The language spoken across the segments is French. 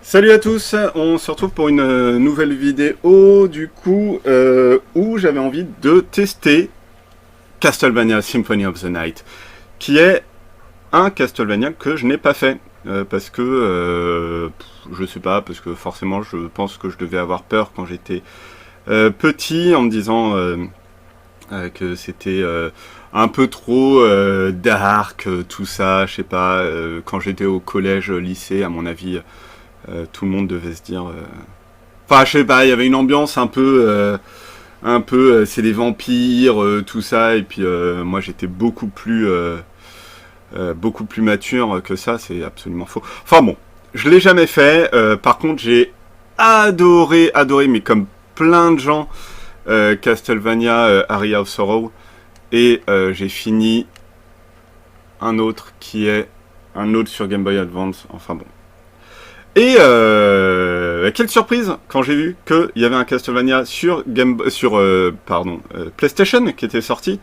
Salut à tous, on se retrouve pour une nouvelle vidéo du coup où j'avais envie de tester Castlevania Symphony of the Night, qui est un Castlevania que je n'ai pas fait parce que je sais pas, parce que forcément je pense que je devais avoir peur quand j'étais petit en me disant que c'était un peu trop dark, tout ça, je sais pas, quand j'étais au collège, lycée, à mon avis. Tout le monde devait se dire. Enfin, je sais pas, il y avait une ambiance c'est des vampires, tout ça, et puis moi j'étais beaucoup plus mature que ça, c'est absolument faux. Enfin bon, je l'ai jamais fait. Par contre, j'ai adoré, mais comme plein de gens, Castlevania Aria of Sorrow, et j'ai fini un autre sur Game Boy Advance. Enfin bon. Et quelle surprise quand j'ai vu qu'il y avait un Castlevania sur PlayStation qui était sorti,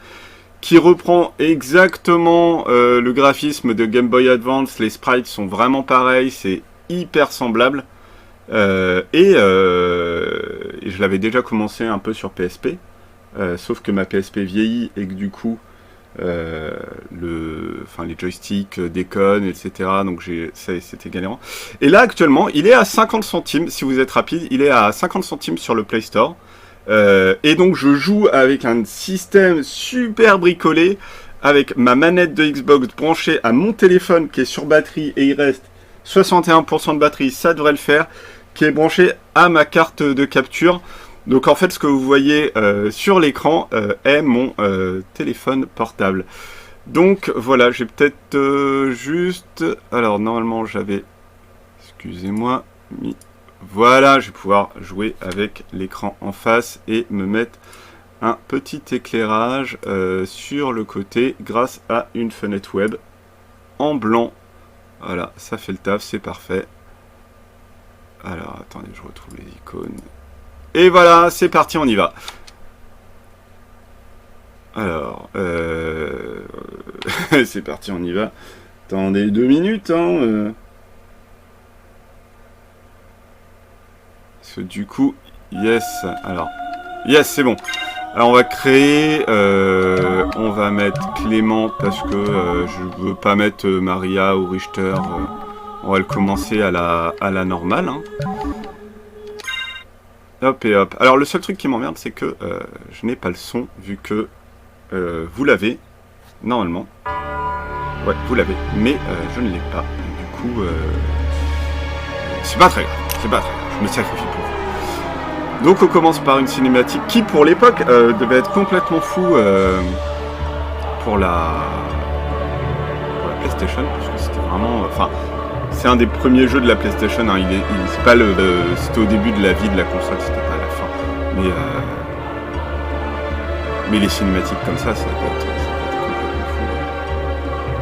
qui reprend exactement le graphisme de Game Boy Advance. Les sprites sont vraiment pareils, c'est hyper semblable. Et je l'avais déjà commencé un peu sur PSP, sauf que ma PSP vieillit et que du coup les joysticks déconnent, etc. Donc c'était galérant. Et là actuellement, il est à 50 centimes. Si vous êtes rapide, il est à 50 centimes sur le Play Store. Et donc je joue avec un système super bricolé, avec ma manette de Xbox branchée à mon téléphone qui est sur batterie et il reste 61% de batterie, ça devrait le faire, qui est branché à ma carte de capture. Donc en fait, ce que vous voyez sur l'écran est mon téléphone portable. Donc voilà, j'ai peut-être juste... Alors normalement j'avais... Excusez-moi. Voilà, je vais pouvoir jouer avec l'écran en face et me mettre un petit éclairage sur le côté grâce à une fenêtre web en blanc. Voilà, ça fait le taf, c'est parfait. Alors attendez, je retrouve les icônes. Et voilà, c'est parti, on y va. Alors, c'est parti, on y va. Attendez 2 minutes, hein. Parce que du coup, yes. Alors, yes, c'est bon. Alors, on va créer. On va mettre Clément parce que je veux pas mettre Maria ou Richter. On va le commencer à la normale, hein. Hop et hop. Alors le seul truc qui m'emmerde, c'est que je n'ai pas le son, vu que vous l'avez, normalement. Ouais, vous l'avez, mais je ne l'ai pas. Du coup, c'est pas très grave, je me sacrifie pour vous. Donc on commence par une cinématique qui, pour l'époque, devait être complètement fou pour la PlayStation, parce que c'était vraiment... Enfin, c'est un des premiers jeux de la PlayStation, hein. C'est pas c'était au début de la vie de la console, c'était pas à la fin. Mais les cinématiques comme ça doit être complètement fou.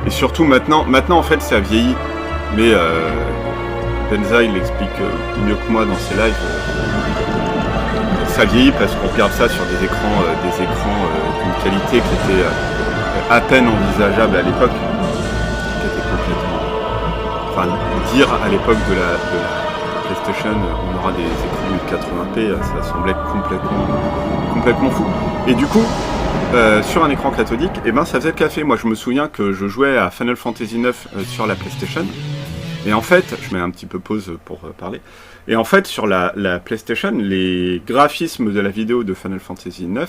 Et surtout maintenant en fait ça vieillit. Mais Benza il explique mieux que moi dans ses lives. Ça vieillit parce qu'on regarde ça sur des écrans d'une qualité qui était à peine envisageable à l'époque. Qui était complètement... Enfin, dire à l'époque de la PlayStation, on aura des écrans 1080p, ça semblait complètement fou. Et du coup, sur un écran cathodique, eh ben, ça faisait le café. Moi, je me souviens que je jouais à Final Fantasy IX sur la PlayStation. Et en fait, je mets un petit peu pause pour parler. Et en fait, sur la PlayStation, les graphismes de la vidéo de Final Fantasy IX,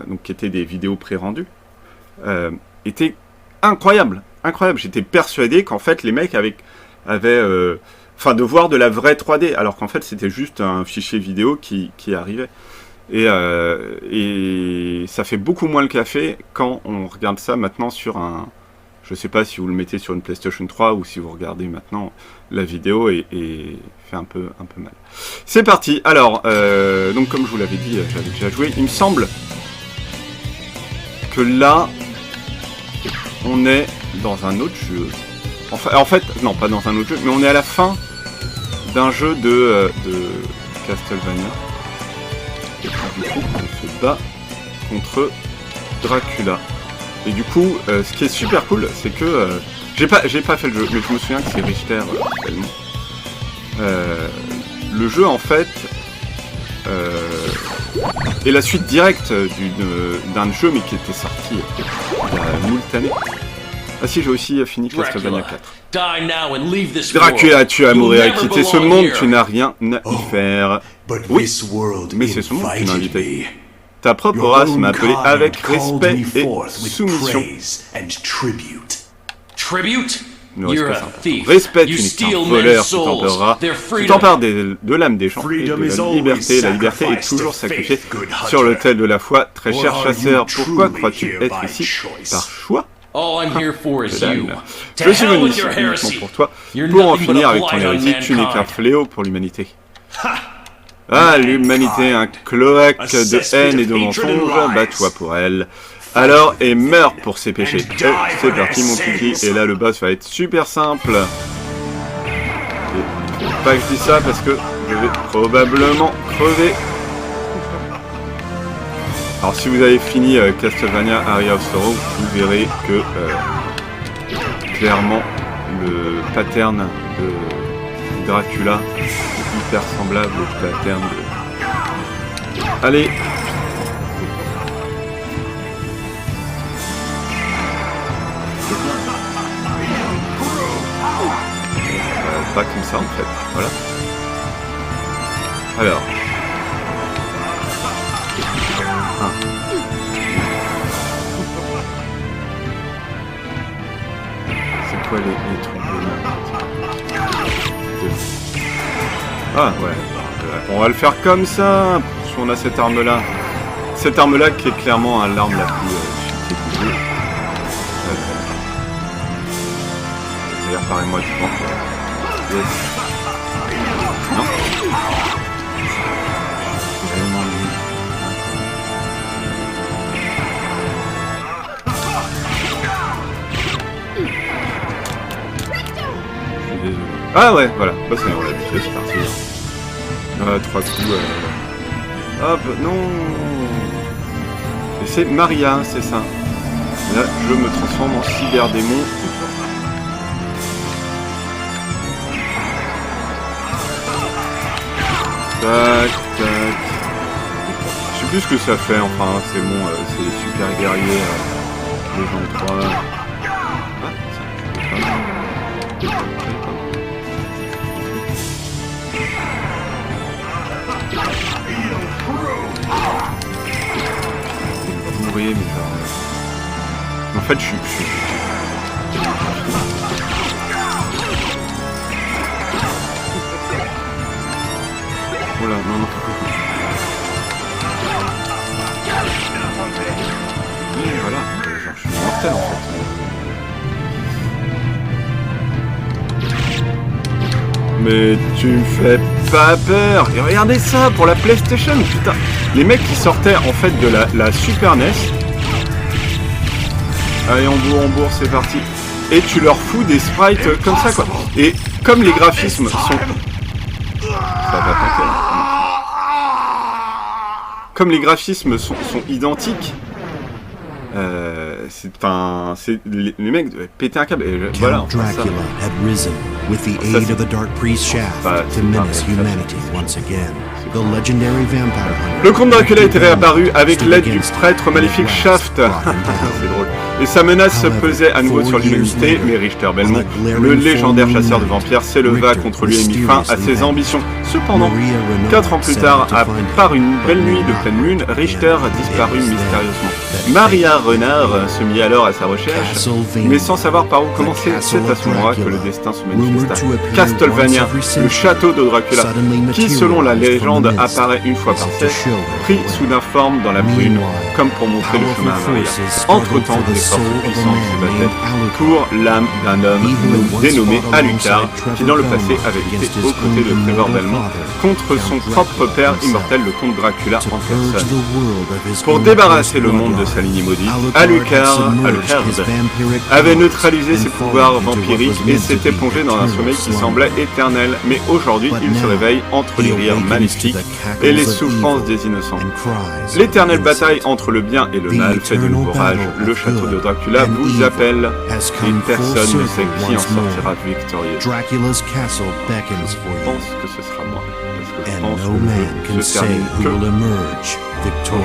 donc qui étaient des vidéos pré-rendues, étaient incroyables. J'étais persuadé qu'en fait, les mecs avaient de voir de la vraie 3D, alors qu'en fait c'était juste un fichier vidéo qui arrivait. Et ça fait beaucoup moins le café quand on regarde ça maintenant sur un... Je sais pas si vous le mettez sur une PlayStation 3 ou si vous regardez maintenant la vidéo et fait un peu mal. C'est parti. Alors, donc comme je vous l'avais dit, j'avais déjà joué. Il me semble que là, on est dans un autre jeu. Enfin, en fait, non, pas dans un autre jeu, mais on est à la fin d'un jeu de Castlevania. Et puis, du coup, on se bat contre Dracula. Et du coup, ce qui est super cool, c'est que j'ai pas fait le jeu, mais je me souviens que c'est Richter tellement. le jeu en fait est la suite directe d'un jeu mais qui était sorti il y a moult années. Ah si, j'ai aussi fini Castlevania 4. Dracula, tu as mourir et quitter ce monde, tu n'as rien à y faire. Oui, mais c'est ce monde que tu m'as invité. Ta propre race m'a appelé avec respect et soumission. Le respect, c'est important. Respect, tu n'es qu'un voleur, tu t'empares de l'âme des gens et de la liberté. La liberté est toujours sacrifiée sur l'autel de la foi. Très cher chasseur, pourquoi crois-tu être ici? Par choix? Je suis venu ici uniquement pour toi, pour en finir avec ton hérésie. Tu n'es qu'un fléau pour l'humanité. Ah, l'humanité, un cloaque de haine et de mensonges, bats-toi pour elle. Alors, et meurs pour ses péchés. C'est parti mon kiki, et là le boss va être super simple. Et pas que je dis ça parce que je vais probablement crever. Alors si vous avez fini Castlevania Aria of Sorrow, vous verrez que clairement le pattern de Dracula est hyper semblable au pattern de... Allez. Pas comme ça en fait, voilà. Alors. C'est quoi les trucs de là? Ah ouais. On va le faire comme ça. Si on a cette arme là. Cette arme là qui est clairement l'arme la plus cheatée du jeu. C'est-à-dire parlez-moi du vent. Yes. Non. Vraiment nul. Je suis désolé. Ah ouais, voilà. Bah c'est bon, on l'a buté, c'est parti. 3 coups. Hop, non. Et c'est Maria, c'est ça. Là, je me transforme en cyberdémon. Tac, tac. Je sais plus ce que ça fait, enfin, c'est bon, c'est les super guerriers, les gens 3. Ah, ça, je peux pas. Oui, mais genre... En fait, je suis... Oh là, non, non. Oui, voilà, genre, je suis mortel en fait. Mais tu me fais pas peur. Et regardez ça, pour la PlayStation, putain. Les mecs qui sortaient en fait de la Super NES. Allez, on bourre, c'est parti. Et tu leur fous des sprites comme ça, quoi. Et comme les graphismes sont... Ça va pas faire. Comme les graphismes sont identiques, les mecs devaient péter un câble. Et voilà, enfin, ça. Le comte Dracula était réapparu avec l'aide du prêtre maléfique Shaft. C'est drôle. Et sa menace pesait à nouveau sur l'humanité, mais Richter Belmont, le légendaire chasseur de vampires, s'éleva contre lui et mit fin à ses ambitions. Cependant, 4 ans plus tard, par une belle nuit de pleine lune, Richter disparut mystérieusement. Maria Renard se mit alors à sa recherche, mais sans savoir par où commencer. C'est à ce moment-là que le destin se manifesta. Castlevania, le château de Dracula, qui selon la légende apparaît une fois par siècle, prit soudain forme dans la brune, comme pour montrer le chemin à Maria. Entre-temps, des forces puissantes se battaient pour l'âme d'un homme dénommé Alucard, qui dans le passé avait été aux côtés de Trevor Belmont contre son propre père immortel, le comte Dracula en personne. Pour débarrasser le monde de sa lignée maudite, Alucard avait neutralisé ses pouvoirs vampiriques et s'était plongé dans un sommeil qui semblait éternel. Mais aujourd'hui, il se réveille entre les rires maléfiques et les souffrances des innocents. L'éternelle bataille entre le bien et le mal fait de nouveau rage. Le château de Dracula vous appelle et personne ne sait qui en sortira victorieux. Je pense que ce sera moi. Parce que je pense que le jeu se termine que victorieux.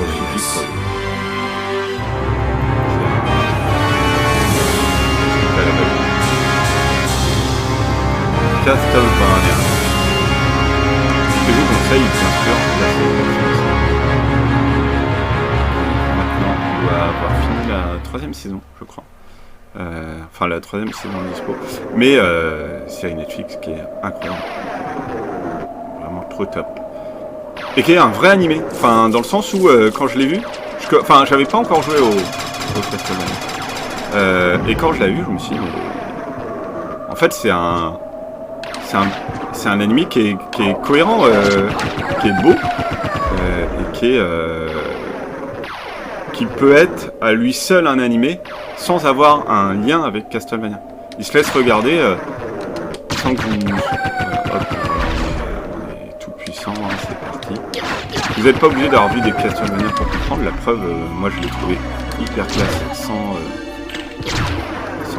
Castlevania. Je vous conseille bien sûr la série. Maintenant, on doit avoir fini la 3e saison, je crois. Enfin, la 3e saison de dispo. Mais série Netflix qui est incroyable. Vraiment trop top. Et qui est un vrai animé. Enfin, dans le sens où, quand je l'ai vu, j'avais pas encore joué au Castlevania. Et quand je l'ai vu, je me suis dit, mais... En fait, c'est un anime qui est cohérent, qui est beau, et qui peut être à lui seul un animé sans avoir un lien avec Castlevania. Il se laisse regarder sans que vous... hop, on est tout puissant, hein, c'est parti. Vous n'êtes pas obligé d'avoir vu des Castlevania pour comprendre. La preuve, moi je l'ai trouvé hyper classe sans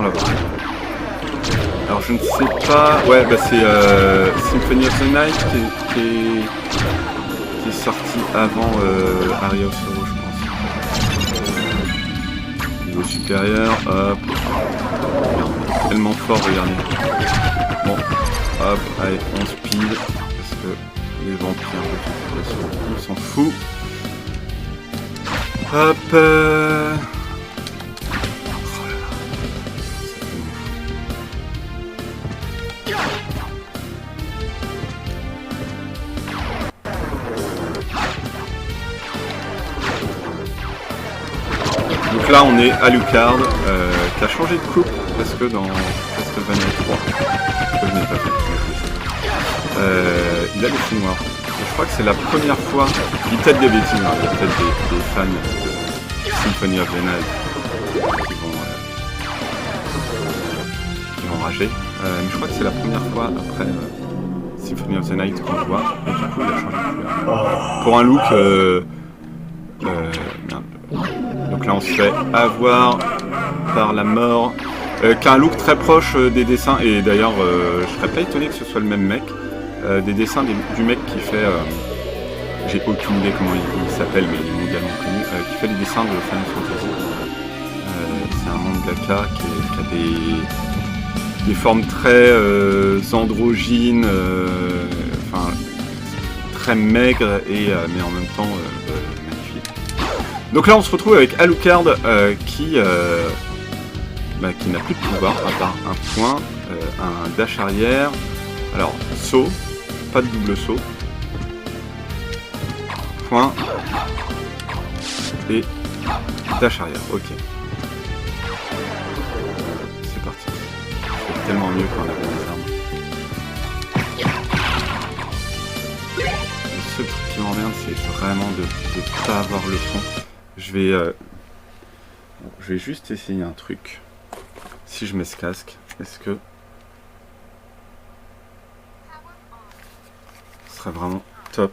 l'avoir vu. Alors je ne sais pas... Ouais, bah c'est Symphony of the Night qui est sorti avant Aria of Sorrow, je pense. Niveau supérieur, hop. Regarde, tellement fort, regardez. Bon, hop, allez, on speed, parce que les vampires, de toute façon, on s'en fout. Hop, donc là on est Alucard qui a changé de coupe parce que dans Castlevania 3 que je n'ai pas fait, il a les cheveux noirs. Et je crois que c'est la première fois, il peut-être des bêtises, hein, il y a peut-être des fans de Symphony of the Night qui vont rager, mais je crois que c'est la première fois après Symphony of the Night qu'on le voit, et du coup il a changé de couleur. Pour un look merde. Donc là on se fait avoir par la mort, qui a un look très proche des dessins, et d'ailleurs je serais pas étonné que ce soit le même mec, des dessins du mec qui fait, j'ai aucune idée comment il s'appelle mais il est mondialement connu, qui fait les dessins de Final Fantasy. C'est un mangaka qui a des formes très androgynes, enfin très maigres et mais en même temps magnifiques. Donc là on se retrouve avec Alucard qui n'a plus de pouvoir à part un point, un dash arrière, alors saut, pas de double saut, point et dash arrière, ok. C'est parti. C'est tellement mieux quand on a des armes. Le seul truc qui m'emmerde c'est vraiment de ne pas avoir le son. Je vais juste essayer un truc. Si je mets ce casque, est-ce que ce serait vraiment top?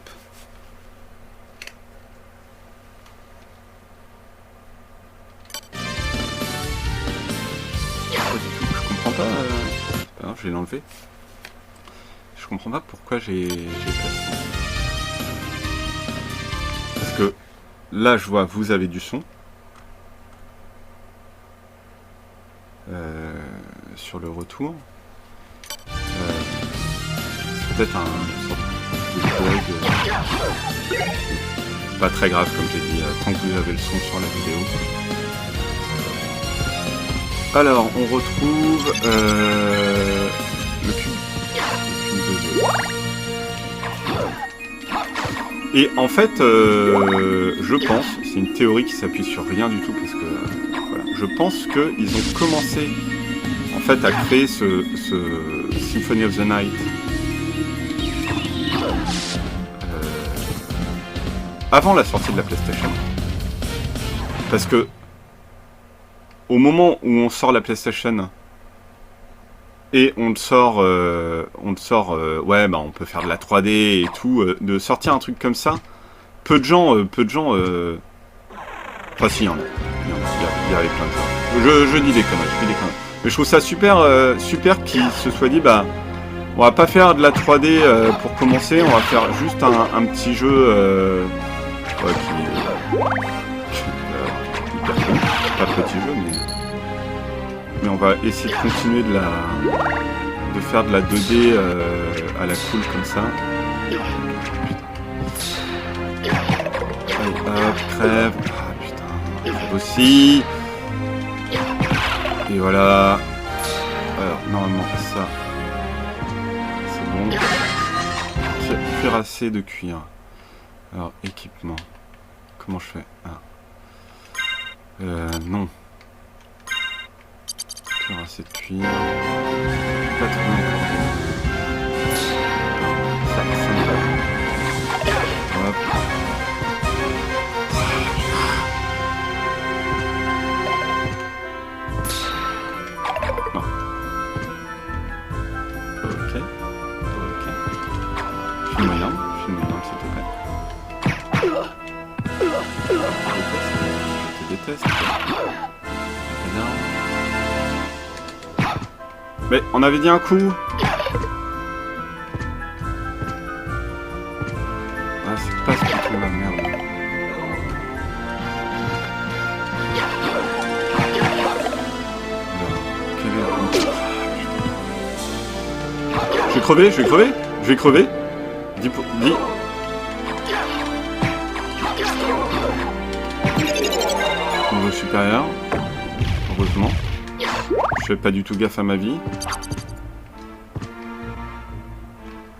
Pas du tout, je comprends pas. C'est pas grave, je vais l'enlever. Je comprends pas pourquoi j'ai fait ça. Parce que là, je vois, vous avez du son. Sur le retour. C'est peut-être un sorte de bug. Pas très grave, comme j'ai dit, tant que vous avez le son sur la vidéo. Alors, on retrouve le cube de jeu. Et en fait, je pense, c'est une théorie qui s'appuie sur rien du tout, parce que voilà, je pense qu'ils ont commencé en fait à créer ce Symphony of the Night avant la sortie de la PlayStation, parce que au moment où on sort la PlayStation et on te sort, ouais, bah on peut faire de la 3D et tout, de sortir un truc comme ça, peu de gens, enfin si, il y en a, il y avait plein de gens. Je dis des conneries, Mais je trouve ça super, super qu'ils se soient dit, bah, on va pas faire de la 3D pour commencer, on va faire juste un petit jeu ouais, hyper cool. Pas petit jeu, mais on va essayer de continuer de faire de la 2D à la cool comme ça. Allez, hop, crève. Ah putain, crève aussi. Et voilà. Alors, normalement, ça, c'est bon. Cuirassé de cuir. Alors, équipement. Comment je fais? Non. Cuirassé de cuir. Pas trop encore. Ça me va. Hop. Non. Ok. Filme-moi, s'il te plaît. Je te déteste. Mais on avait dit un coup. Ah, c'est pas ce que tu m'as merde. Je vais crever. Dis. Niveau supérieur. Heureusement. Je fais pas du tout gaffe à ma vie.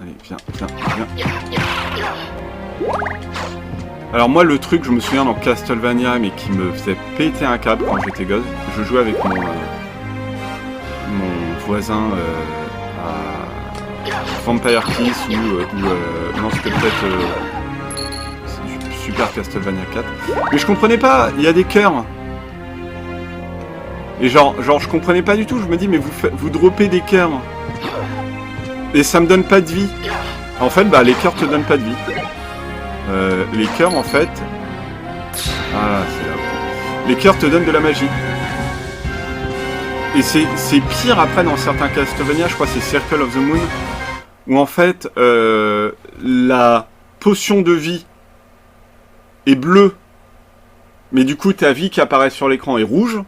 Allez, viens. Alors moi, le truc, je me souviens dans Castlevania, mais qui me faisait péter un câble quand j'étais gosse, je jouais avec mon voisin à Vampire Kiss ou non, c'était peut-être Super Castlevania 4. Mais je comprenais pas, il y a des cœurs. Et genre je comprenais pas du tout, je me dis mais vous droppez des cœurs. Et ça me donne pas de vie. En fait, bah les cœurs te donnent pas de vie. Les cœurs en fait... Ah, c'est là. Les cœurs te donnent de la magie. Et c'est pire après dans certains Castlevania, je crois que c'est Circle of the Moon, où en fait la potion de vie est bleue, mais du coup ta vie qui apparaît sur l'écran est rouge.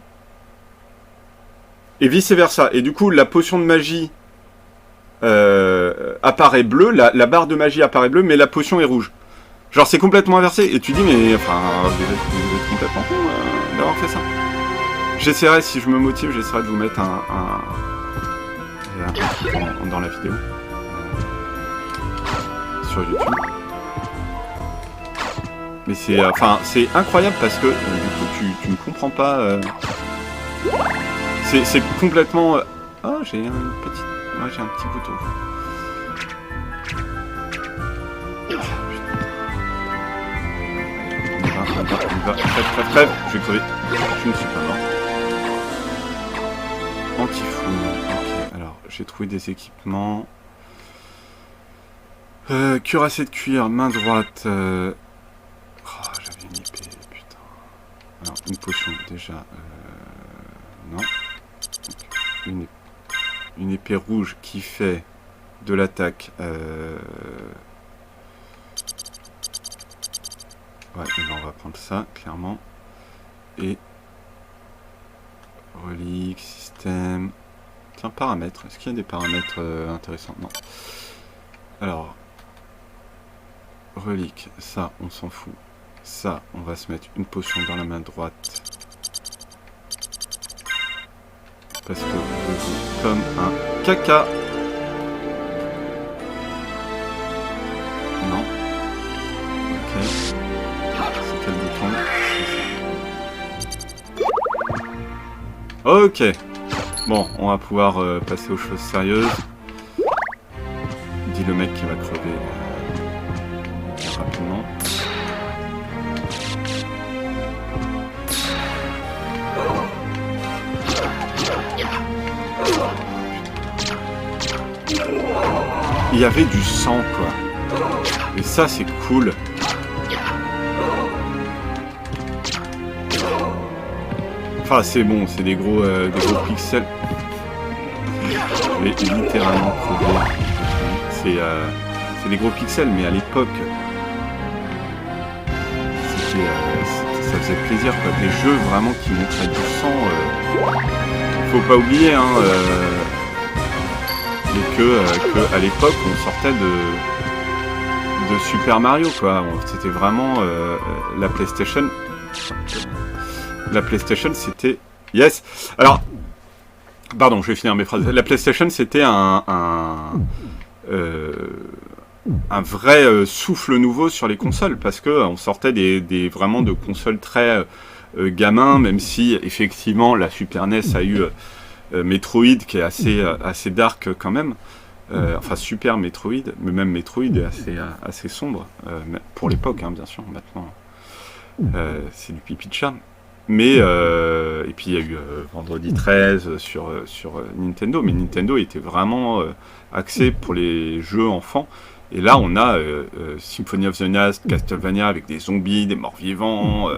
Et vice versa. Et du coup, la potion de magie apparaît bleue, la barre de magie apparaît bleue, mais la potion est rouge. Genre, c'est complètement inversé. Et tu dis, mais enfin, vous êtes complètement con d'avoir fait ça. J'essaierai, si je me motive, j'essaierai de vous mettre un truc dans la vidéo. Sur YouTube. Mais c'est incroyable parce que, du coup, tu ne comprends pas... C'est complètement... Oh, j'ai une petite... Ouais, j'ai un petit couteau. On va. Crève. Je vais crever. Je ne suis pas mort. Anti-fou. Ok, alors, j'ai trouvé des équipements. Cuirassé de cuir, main droite. Oh, j'avais une épée, putain. Alors, une potion, déjà. Non. Une épée rouge qui fait de l'attaque. Ouais, on va prendre ça, clairement. Et relique, système. Tiens, paramètres. Est-ce qu'il y a des paramètres intéressants? Non. Alors, relique, ça, on s'en fout. Ça, on va se mettre une potion dans la main droite. Parce que je joue comme un caca. Non. Ok. C'est quel bouton? Ok. Bon, on va pouvoir passer aux choses sérieuses. Dit le mec qui va crever rapidement. il y avait du sang, quoi. Et ça, c'est cool. Enfin, c'est bon, c'est des gros pixels. Je vais littéralement crever. C'est des gros pixels, mais à l'époque, ça faisait plaisir, quoi. Des jeux vraiment qui montraient du sang. Faut pas oublier, hein, que à l'époque, on sortait de Super Mario, quoi. C'était vraiment la PlayStation. La PlayStation, c'était... Yes. Alors, pardon, je vais finir mes phrases. La PlayStation, c'était un vrai souffle nouveau sur les consoles, parce que on sortait vraiment de consoles très gamins, même si effectivement la Super NES a eu Metroid qui est assez dark quand même. Enfin, Super Metroid, mais même Metroid est assez sombre pour l'époque, hein, bien sûr. Maintenant, c'est du pipi de chat. Mais et puis il y a eu Vendredi 13 sur Nintendo, mais Nintendo était vraiment axé pour les jeux enfants. Et là, on a Symphony of the Night, Castlevania avec des zombies, des morts-vivants,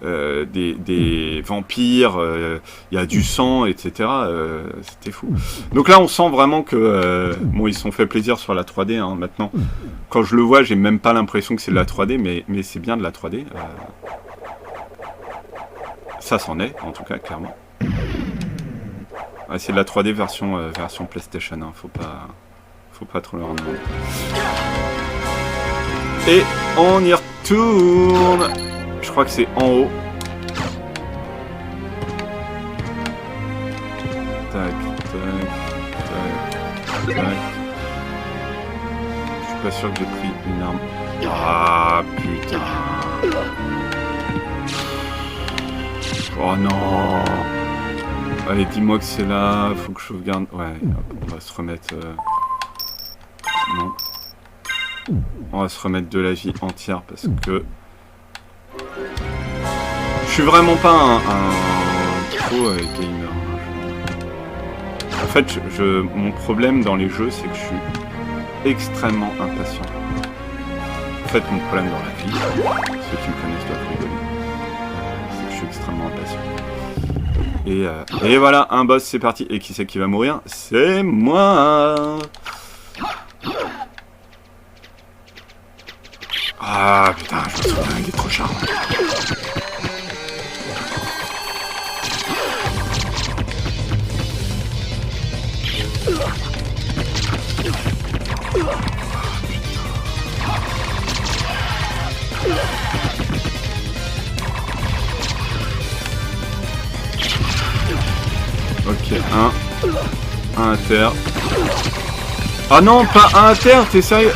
des vampires, il y a du sang, etc. C'était fou. Donc là, on sent vraiment que bon, ils se sont fait plaisir sur la 3D. Hein, maintenant, quand je le vois, j'ai même pas l'impression que c'est de la 3D, mais c'est bien de la 3D. Ça s'en est, en tout cas, clairement. Ah, c'est de la 3D version PlayStation, hein, faut pas trop leur demander. Et on y retourne. Je crois que c'est en haut. Tac, tac, tac, tac. Je suis pas sûr que j'ai pris une arme. Ah, putain. Oh non! Allez, dis-moi que c'est là, faut que je sauvegarde. Ouais, hop, on va se remettre... Non. On va se remettre de la vie entière parce que... Je suis vraiment pas un pro gamer. En fait, mon problème dans les jeux, c'est que je suis extrêmement impatient. En fait, mon problème dans la vie, ceux qui me connaissent doivent rigoler. Je suis extrêmement impatient. Et voilà, un boss, c'est parti. Et qui c'est qui va mourir? C'est moi. Ah putain, je me souviens, il est trop charmant. Ok, un à terre. Ah non, pas un à terre, t'es sérieux?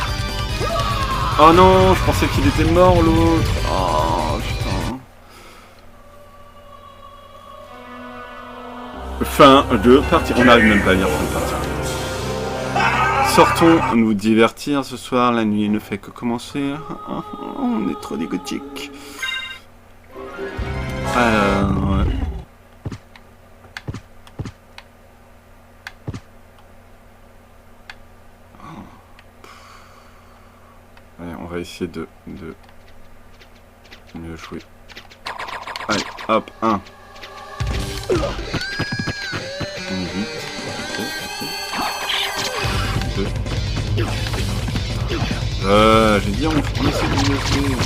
Oh non, je pensais qu'il était mort l'autre. Oh putain. Fin de partie. On n'arrive même pas à lire fin de partie. Sortons nous divertir ce soir, la nuit ne fait que commencer. On est trop dégotique. Alors... Allez, on va essayer de mieux jouer. Allez, hop, 1. On est vite. Ok. 2. J'ai dit on essaie de mieux jouer.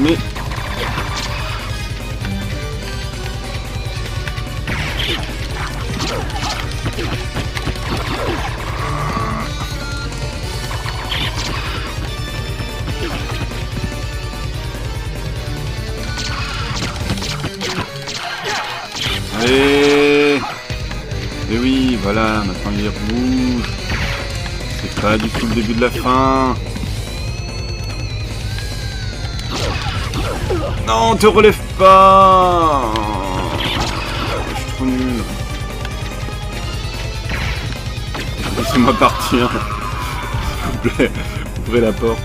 Mais... Allez. Et oui, voilà, maintenant il est rouge. C'est pas du tout le début de la fin. Non, te relève pas. Je suis trop nul. laissez-moi partir. S'il vous plaît, ouvrez la porte.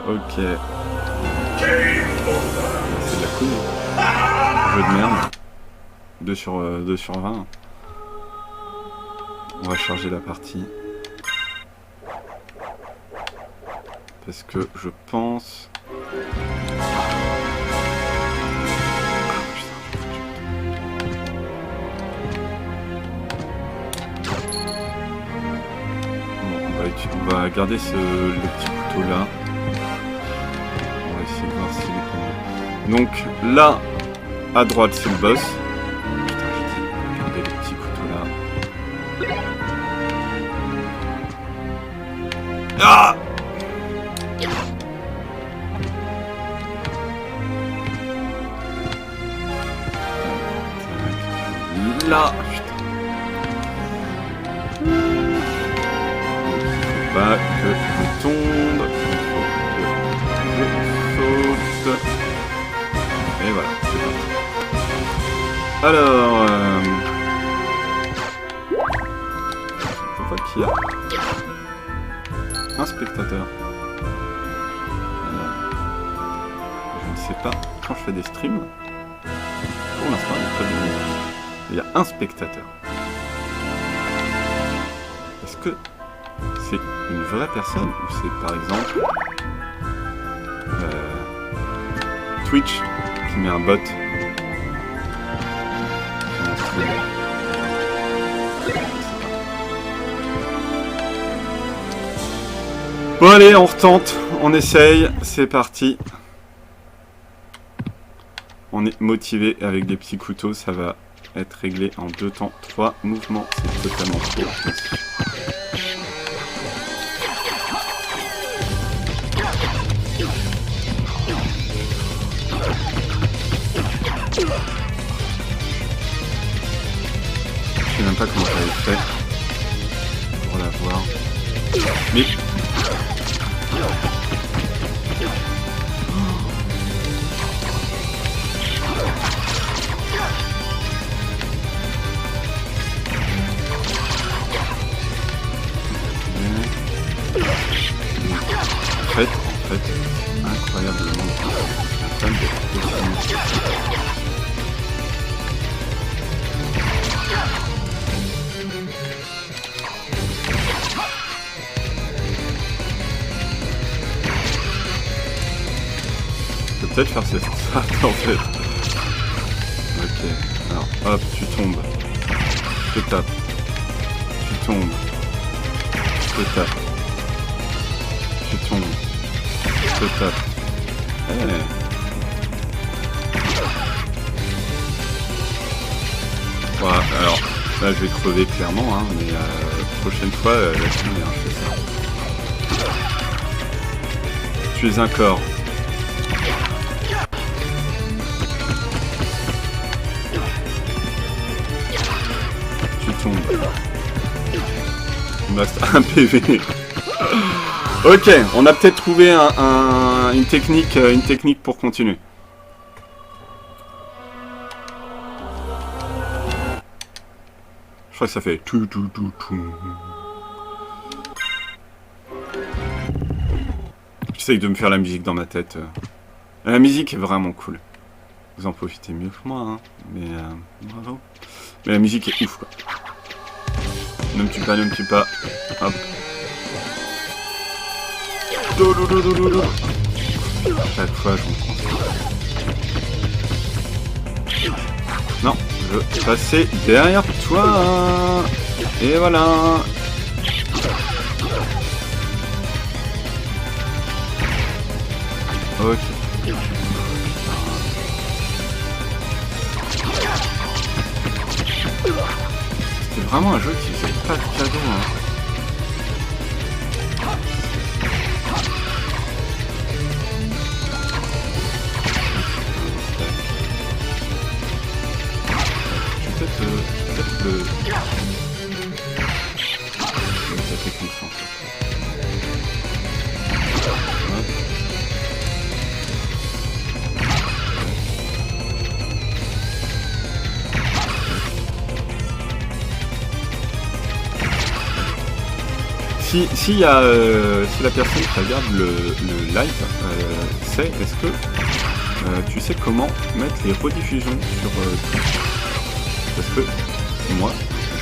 Ok. C'est de la couille. Jeu de merde. 2 sur 20. On va charger la partie. Parce que je pense... On va garder le petit couteau là. On va essayer de voir s'il est pas mieux. Donc là, à droite, c'est le boss. Putain, j'ai dit, regardez le petit couteau là. Ah! Là, putain. Pas que je tombe, il faut que je saute. Et voilà, c'est parti. Alors, je vois qu'il y a un spectateur. Je ne sais pas, quand je fais des streams, pour l'instant il n'y a pas de musique. Il y a un spectateur. Est-ce que c'est une vraie personne ou c'est par exemple Twitch qui met un bot sur mon stream? Bon allez, on retente, on essaye, c'est parti. On est motivé avec des petits couteaux, ça va être réglé en 2 temps, 3 mouvements, c'est totalement faux. Je sais même pas comment j'avais fait pour l'avoir. Mais... En fait, incroyablement, la femme de je peux peut-être faire cette strat en fait. Ok, alors hop, tu tombes. Je te tape. Tu tombes. Je te tape. Tu tombes. Je te tape. Hey. Voilà, alors là je vais crever clairement, hein, mais prochaine fois, laisse-moi bien, je fais ça. Tu es un corps. Tu tombes. Il me reste un PV. Ok, on a peut-être trouvé une technique pour continuer. Je crois que ça fait tout. J'essaye de me faire la musique dans ma tête. La musique est vraiment cool. Vous en profitez mieux que moi, hein. Mais bravo. Mais la musique est ouf, quoi. Ne me tue pas, ne me tue pas. Hop. Chaque fois, je me prends. Non, je veux passer derrière toi. Et voilà. Ok. C'était vraiment un jeu qui faisait pas de cadeau, hein. Peut-être le... sa technique sans ça. Si la personne qui regarde le live sait, est-ce que tu sais comment mettre les rediffusions sur Twitch? Parce que moi,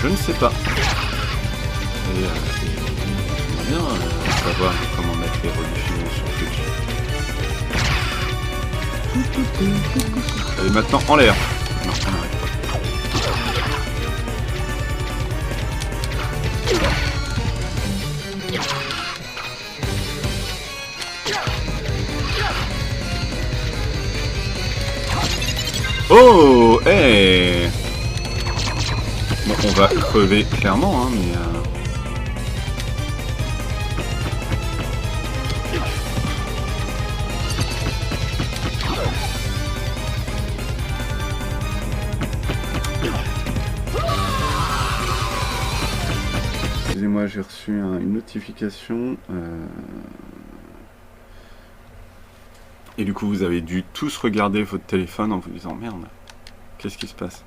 je ne sais pas. Et j'aimerais bien savoir comment mettre les rediffusions sur Twitch. Et maintenant en l'air. Non, on arrête. Oh, hey. Bon, on va crever clairement, hein, mais... Excusez-moi, j'ai reçu une notification. Et du coup, vous avez dû tous regarder votre téléphone en vous disant « Merde, qu'est-ce qui se passe ?»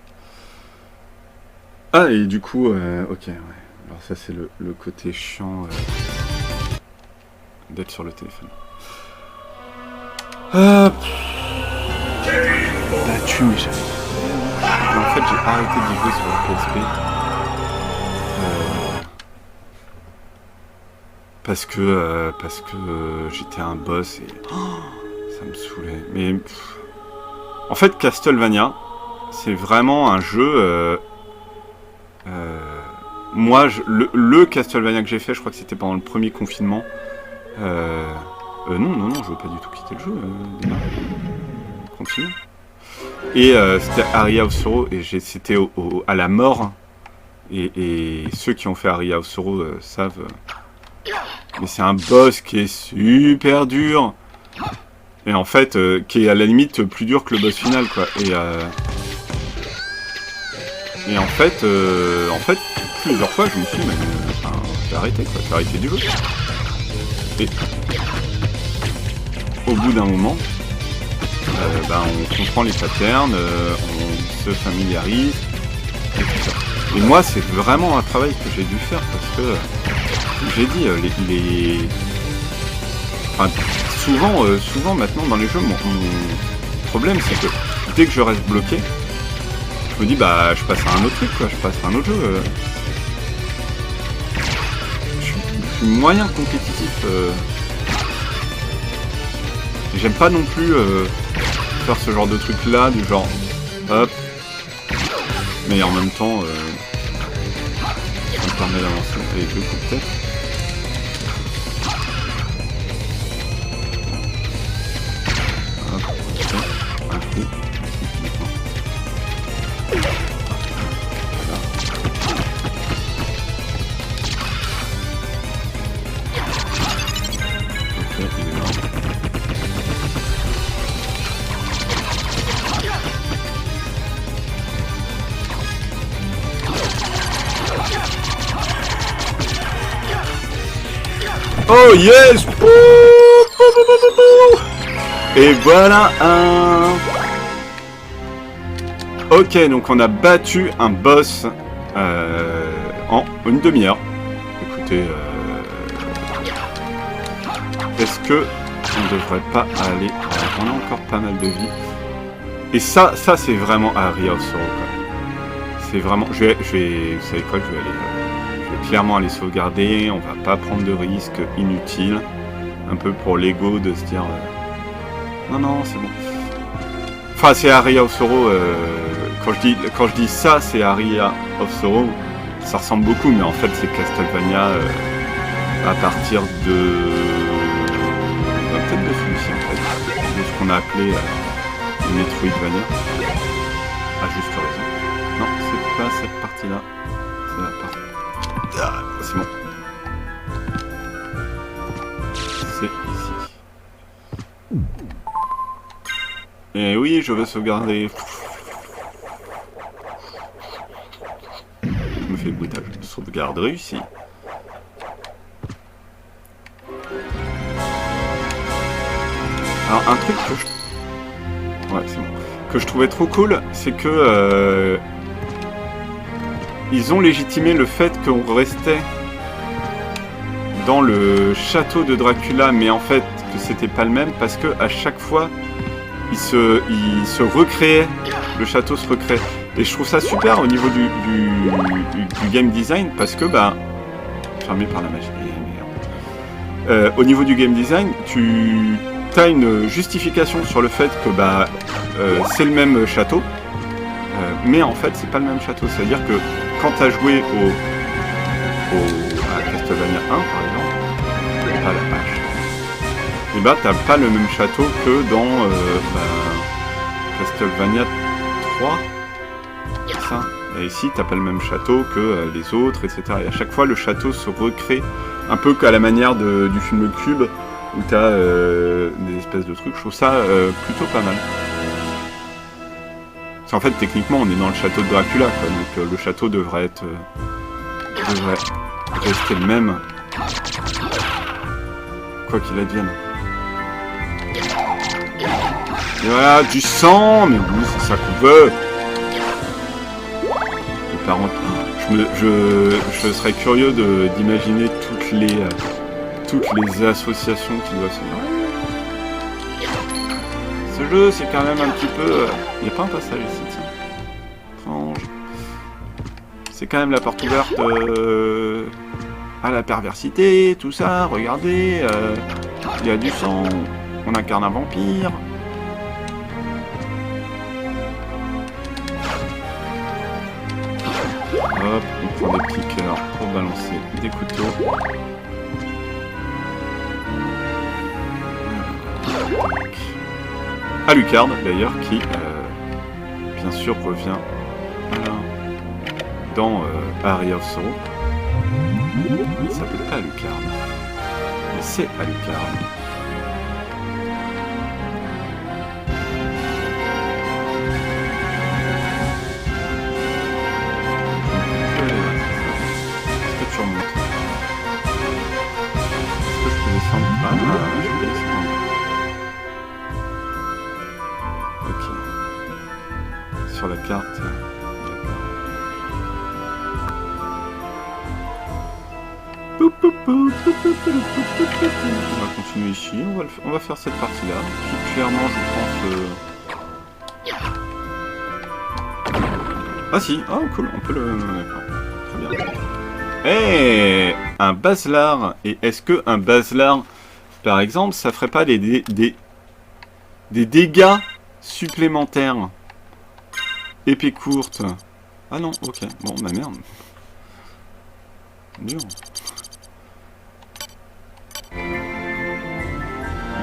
Ah, et du coup, ok, ouais. Alors ça, c'est le côté chiant d'être sur le téléphone. Battu, mais j'avais... En fait, j'ai arrêté d'y jouer sur la PSP. Parce que j'étais un boss et... ça me saoulait. Mais... En fait, Castlevania, c'est vraiment un jeu... moi, le Castlevania que j'ai fait, je crois que c'était pendant le premier confinement. Non, je veux pas du tout quitter le jeu. Démarre. Continue. Et c'était Aria of Sorrow, et c'était à la mort. Et ceux qui ont fait Aria of Sorrow savent... mais c'est un boss qui est super dur. Et en fait, qui est à la limite plus dur que le boss final, quoi. Et en fait, plusieurs fois, je me suis dit, mais j'ai arrêté, quoi. J'ai arrêté du jeu. Et au bout d'un moment, on comprend les patterns, on se familiarise, et tout ça. Et moi, c'est vraiment un travail que j'ai dû faire, parce que, j'ai dit, enfin, souvent maintenant dans les jeux, mon problème, c'est que dès que je reste bloqué, je me dis, bah, je passe à un autre truc, quoi, je passe à un autre jeu. Je suis moyen compétitif. J'aime pas non plus faire ce genre de truc là, du genre, hop, mais en même temps, ça me permet d'avancer. Et du coup, peut-être. Oh yes! Et voilà un... Ok, donc on a battu un boss en une demi-heure. Écoutez, est-ce que on devrait pas aller... On a encore pas mal de vie. Et ça c'est vraiment Aria of Sorrow, quoi. C'est vraiment... Je vais... Vous savez quoi, je vais aller... clairement aller sauvegarder, on va pas prendre de risques inutiles, un peu pour l'ego de se dire non c'est bon. Enfin c'est Aria of Sorrow, quand je dis ça c'est Aria of Sorrow, ça ressemble beaucoup mais en fait c'est Castlevania à partir de peut-être de celui-ci en fait, de ce qu'on a appelé Metroidvania. À juste raison. Non c'est pas cette partie là, c'est la partie. Ah, c'est bon. C'est ici. Et oui, je veux sauvegarder. Je me fais le bruitage. Sauvegarde réussie. Alors, un truc que je... Ouais, c'est bon. Que je trouvais trop cool, c'est que... ils ont légitimé le fait qu'on restait dans le château de Dracula, mais en fait que c'était pas le même parce que à chaque fois il se recréait, le château se recréait. Et je trouve ça super au niveau du game design parce que bah fermé par la magie. Au niveau du game design, tu as une justification sur le fait que bah c'est le même château, mais en fait c'est pas le même château. C'est-à-dire que quand tu as joué à Castlevania 1 par exemple, à la hache, et bah t'as pas le même château que dans Castlevania 3, c'est ça. Et ici t'as pas le même château que les autres, etc. Et à chaque fois le château se recrée un peu qu'à la manière du film Cube où t'as des espèces de trucs. Je trouve ça plutôt pas mal. Parce qu'en fait techniquement on est dans le château de Dracula quoi, donc le château devrait rester le même quoi qu'il advienne. Et voilà, du sang, mais oui, c'est ça qu'on veut. Les parents, je serais curieux d'imaginer toutes les associations qui doivent se faire. Ce jeu, c'est quand même un petit peu. Il n'y a pas un passage ici, tiens. Étrange. C'est quand même la porte ouverte à la perversité, tout ça. Regardez, il y a du sang. On incarne un vampire. Hop, on prend des petits cœurs pour balancer des couteaux. Alucard d'ailleurs qui bien sûr revient dans Aria of Sorrow. Il s'appelle pas Alucard, mais c'est Alucard. Sur la carte. On va continuer ici, on va faire cette partie-là, qui clairement je pense... Ah si, oh cool, on peut le... D'accord, très bien. Eh, un Bazelard. Et est-ce que un Bazelard, par exemple, ça ferait pas des dégâts supplémentaires? Épée courte. Ah non, ok. Bon, bah merde. Dur.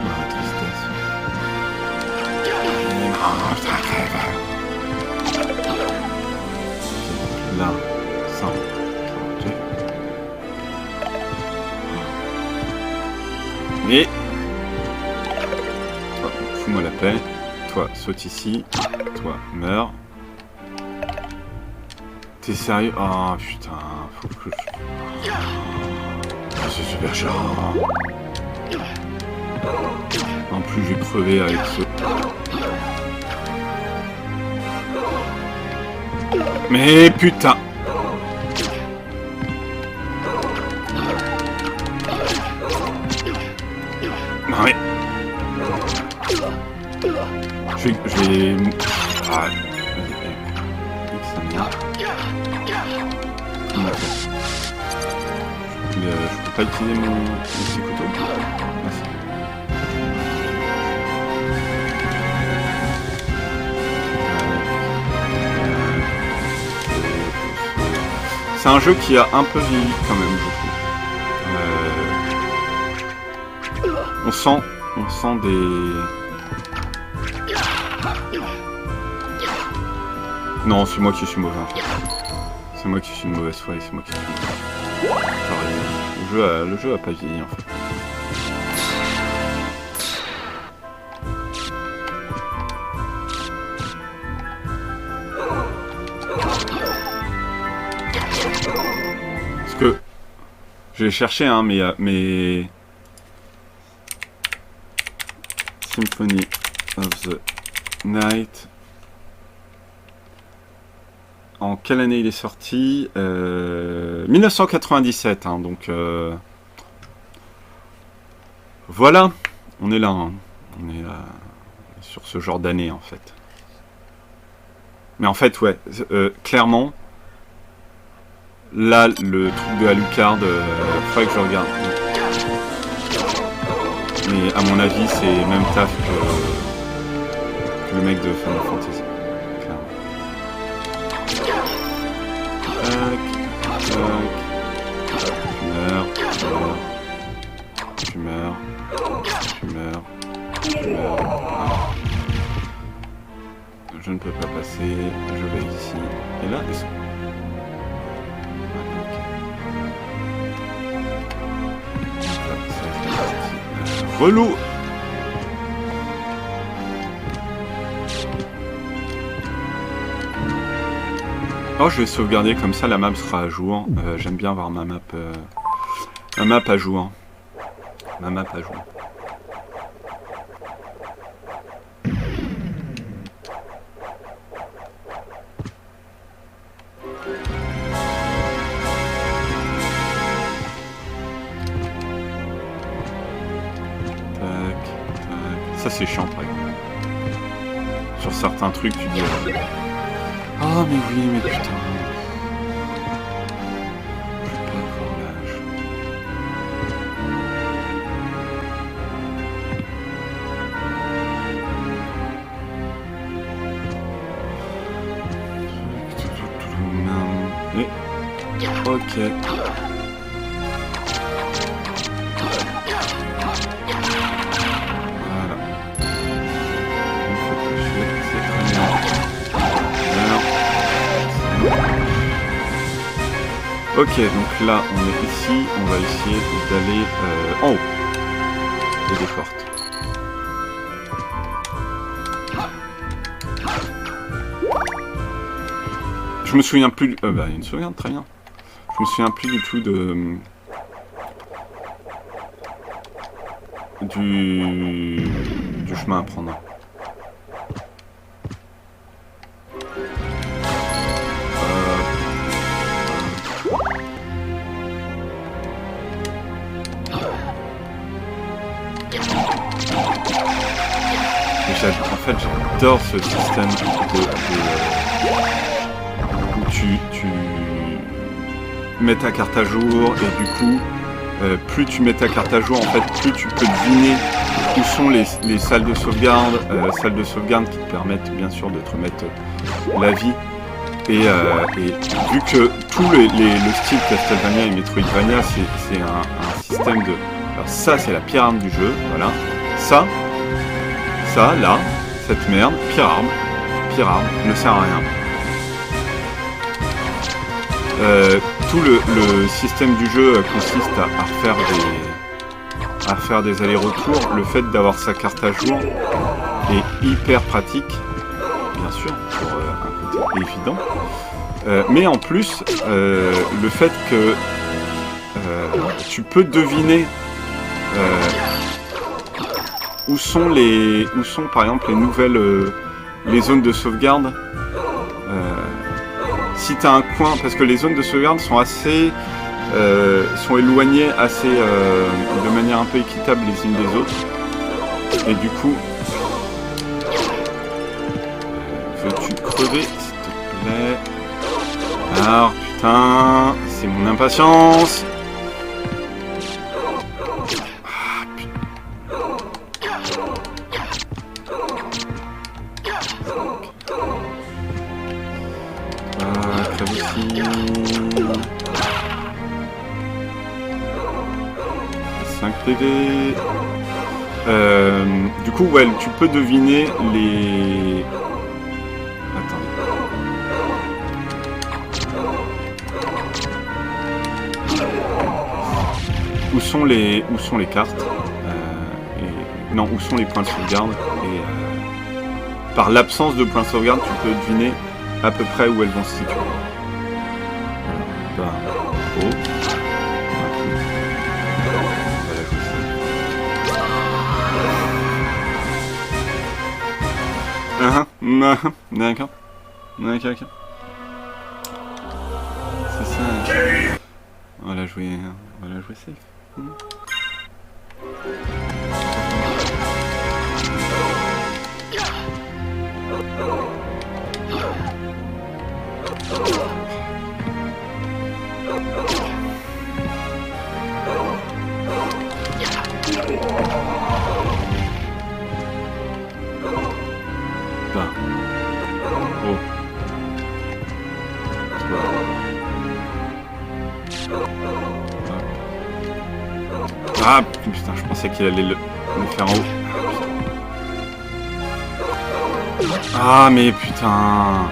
La tristesse. Oh, je crève. Là, ça. Ok. Et... Toi, fous-moi la paix. Toi, saute ici. Toi, meurs. T'es sérieux? Oh putain, faut que je... Oh, c'est super chiant. En plus, j'ai crevé avec ce... Mais putain! Non mais... Je vais... Ah, je peux pas utiliser mon petit couteau. Merci. C'est un jeu qui a un peu vieilli quand même, je trouve. On sent des... Non, c'est moi qui suis mauvais. C'est moi qui suis une mauvaise foi et c'est moi qui suis mauvais. Le jeu a pas vieilli en fait. Parce que je vais chercher mais Symphony of the Night. En quelle année il est sorti 1997, hein, donc Voilà, on est là. Hein. On est là sur ce genre d'année en fait. Mais en fait, ouais, clairement, là, le truc de Alucard, faudrait que je regarde. Mais à mon avis, c'est même taf que le mec de Final Fantasy. Clairement. Tu meurs. Je ne peux pas passer, je vais ici. Et là, ils sont... Relou. Oh, je vais sauvegarder, comme ça la map sera à jour. J'aime bien avoir ma map à jour. Ma map à jour. Ça c'est chiant par exemple. Sur certains trucs tu dis ah mais oui mais putain. Je vais pas avoir l'âge. Et... ok. Ok, donc là on est ici, on va essayer d'aller en haut. Il y a des portes. Je me souviens plus... bah, une sauvegarde, très bien. Je me souviens plus du tout de... du chemin à prendre. En fait, j'adore ce système où tu mets ta carte à jour et du coup, plus tu mets ta carte à jour, en fait, plus tu peux deviner où sont les salles de sauvegarde, qui te permettent bien sûr de te remettre la vie. Et vu que tout le style Castlevania et Metroidvania, c'est un système de... Alors ça, c'est la pire arme du jeu, voilà. Ça, là, cette merde, pire arme, ne sert à rien. Tout le système du jeu consiste à faire des allers-retours. Le fait d'avoir sa carte à jour est hyper pratique, bien sûr, pour un côté évident. Mais en plus, le fait que tu peux deviner où sont par exemple les nouvelles les zones de sauvegarde. Si tu as un coin, parce que les zones de sauvegarde sont assez sont éloignées assez de manière un peu équitable les unes des autres. Et du coup, veux-tu crever s'il te plaît? Alors putain, c'est mon impatience. PV. Du coup, ouais, tu peux deviner les... Attends. Où sont les cartes et... Non, où sont les points de sauvegarde. Et par l'absence de points de sauvegarde, tu peux deviner à peu près où elles vont se situer. Voilà. Oh. D'accord. C'est ça. On va la jouer safe. Là. Oh. Ah putain, je pensais qu'il allait le faire en haut. Ah mais putain.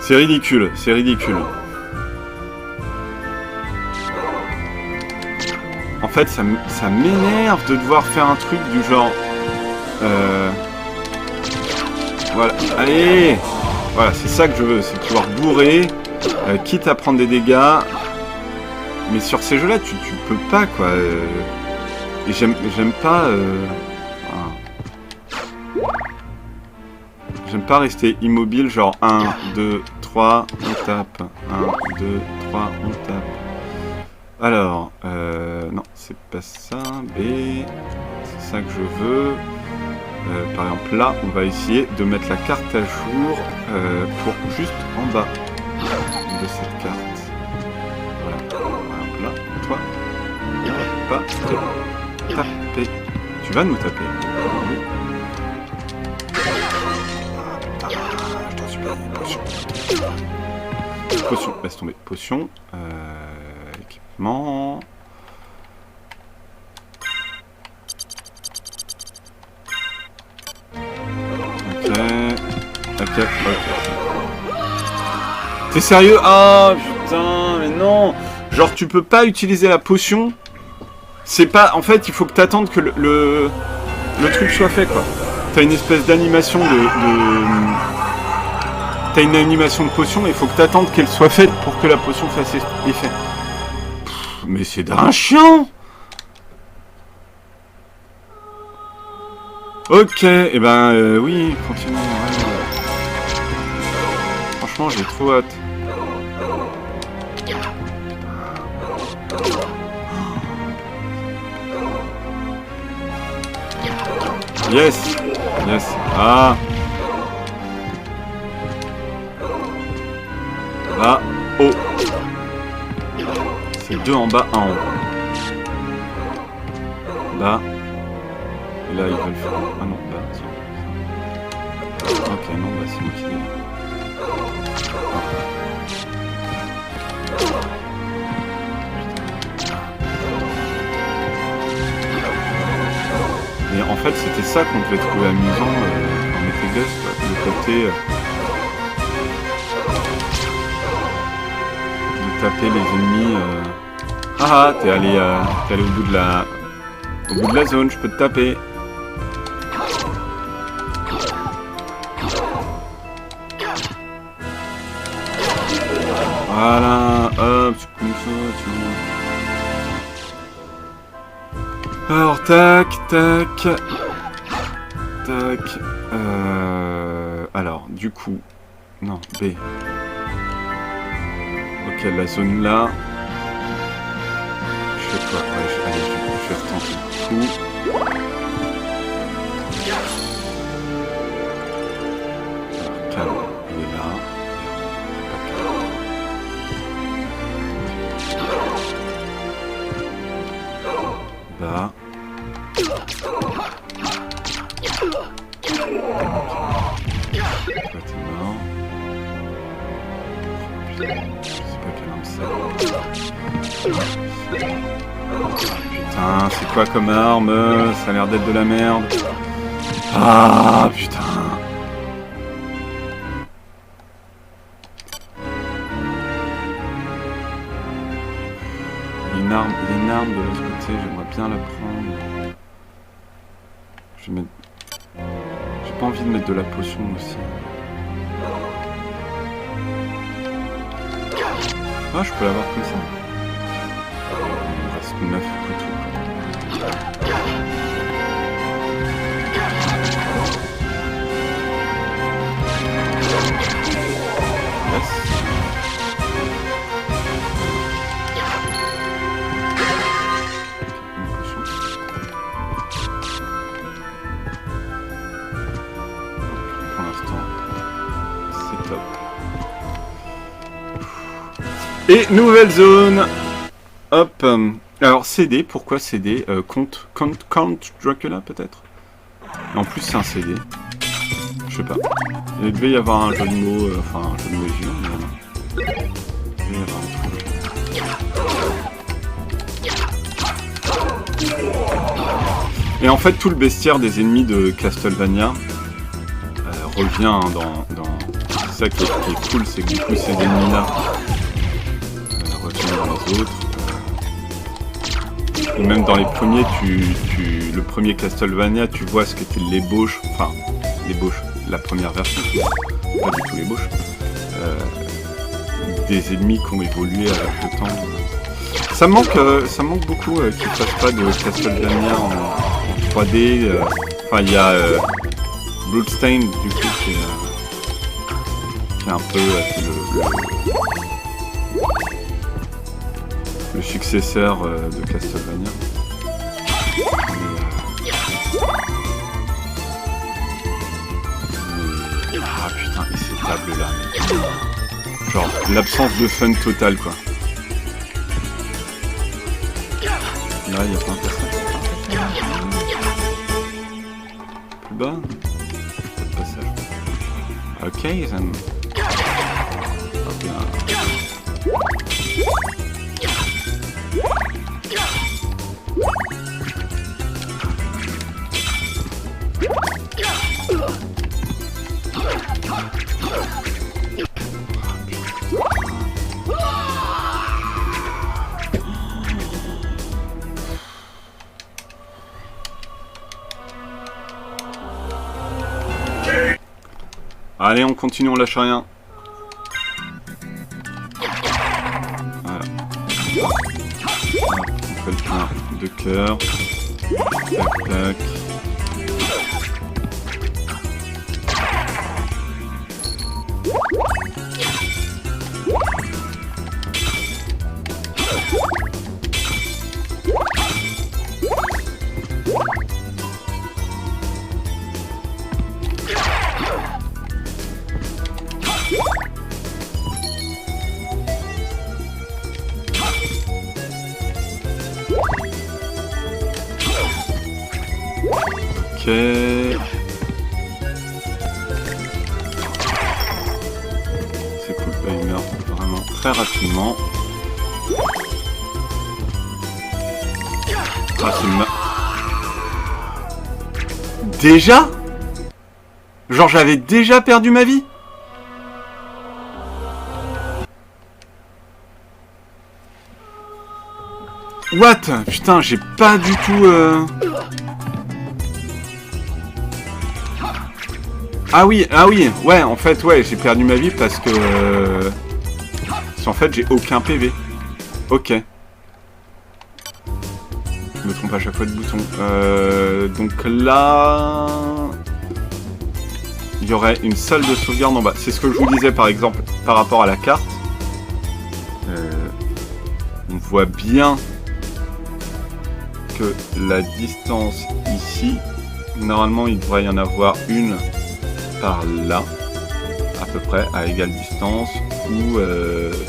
C'est ridicule, c'est ridicule. En fait, ça m'énerve de devoir faire un truc du genre... Voilà, allez. Voilà, c'est ça que je veux, c'est pouvoir bourrer, quitte à prendre des dégâts. Mais sur ces jeux-là, tu peux pas, quoi. Et j'aime pas... J'aime pas rester immobile, genre 1, 2, 3, on tape. 1, 2, 3, on tape. Alors, non, c'est pas ça. B, c'est ça que je veux. Par exemple, là, on va essayer de mettre la carte à jour pour juste en bas de cette carte. Voilà, par exemple, là, toi, pas te taper. Tu vas nous taper. Potion, laisse tomber. Potion. Équipement. Ok. Ok. T'es sérieux? Ah putain, mais non. Genre tu peux pas utiliser la potion. C'est pas... En fait, il faut que t'attendes que le truc soit fait, quoi. T'as une espèce d'animation T'as une animation de potion et il faut que t'attendes qu'elle soit faite pour que la potion fasse effet. Pff, mais c'est d'un chien. Ok, et ben oui, continue. Ouais. Franchement, j'ai trop hâte. Yes. Yes. Ah. Là, haut. C'est 2 en bas, 1 en haut. Là. Et là, il va le faire. Ah non, là, tiens. Ok, non, bah c'est moi qui l'ai. Et en fait, c'était ça qu'on devait trouver amusant quand on était gosse, quoi. Le côté... taper les ennemis. Ah, t'es allé au bout de la zone, je peux te taper. Voilà, hop, comme ça, tu vois. Alors, tac, tac, tac. Alors, du coup, non, B. Ok, la zone là. Je fais quoi? Ouais, allez, je vais retenter le coup. Alors, calme, il est là. Là. Toi, t'es mort. Putain, c'est quoi comme arme? Ça a l'air d'être de la merde. Ah, putain. Il y a une arme de l'autre côté, j'aimerais bien la prendre. Je vais mettre... pas envie de mettre de la potion aussi. Ah, je peux l'avoir comme ça. Il reste 9 plutôt. Et nouvelle zone. Hop. Alors CD, pourquoi CD Count Dracula peut-être. En plus c'est un CD. Je sais pas. Il devait y avoir un jeu de mots, enfin un jeu de mots vieux, mais il devait y avoir un truc. Et en fait tout le bestiaire des ennemis de Castlevania revient hein, dans... C'est ça qui est cool, c'est que du coup ces ennemis là dans les autres. Et même dans les premiers, le premier Castlevania, tu vois ce qu'était l'ébauche, enfin l'ébauche, la première version, pas du tout l'ébauche, des ennemis qui ont évolué avec le temps. Ça me manque beaucoup qu'ils fassent pas de Castlevania en 3D. Enfin, il y a Bloodstained du coup qui est un peu le successeur de Castlevania. Ah putain, et ces tables là. Genre, l'absence de fun total quoi. Là, il y a pas un passage. Plus bas. Pas de passage. Ok, then. Ok. Allez, on continue, on lâche rien. Voilà. On fait le plein de cœur. Tac, tac. Ok. C'est cool, là il meurt vraiment très rapidement. Ah, c'est déjà? Genre j'avais déjà perdu ma vie? What? Putain, j'ai pas du tout... Ah oui, ouais, en fait, ouais, j'ai perdu ma vie parce que... en fait, j'ai aucun PV. Ok. Je me trompe à chaque fois de bouton. Donc là... il y aurait une salle de sauvegarde en bas. C'est ce que je vous disais, par exemple, par rapport à la carte. On voit bien que la distance ici, normalement, il devrait y en avoir une par là, à peu près, à égale distance, ou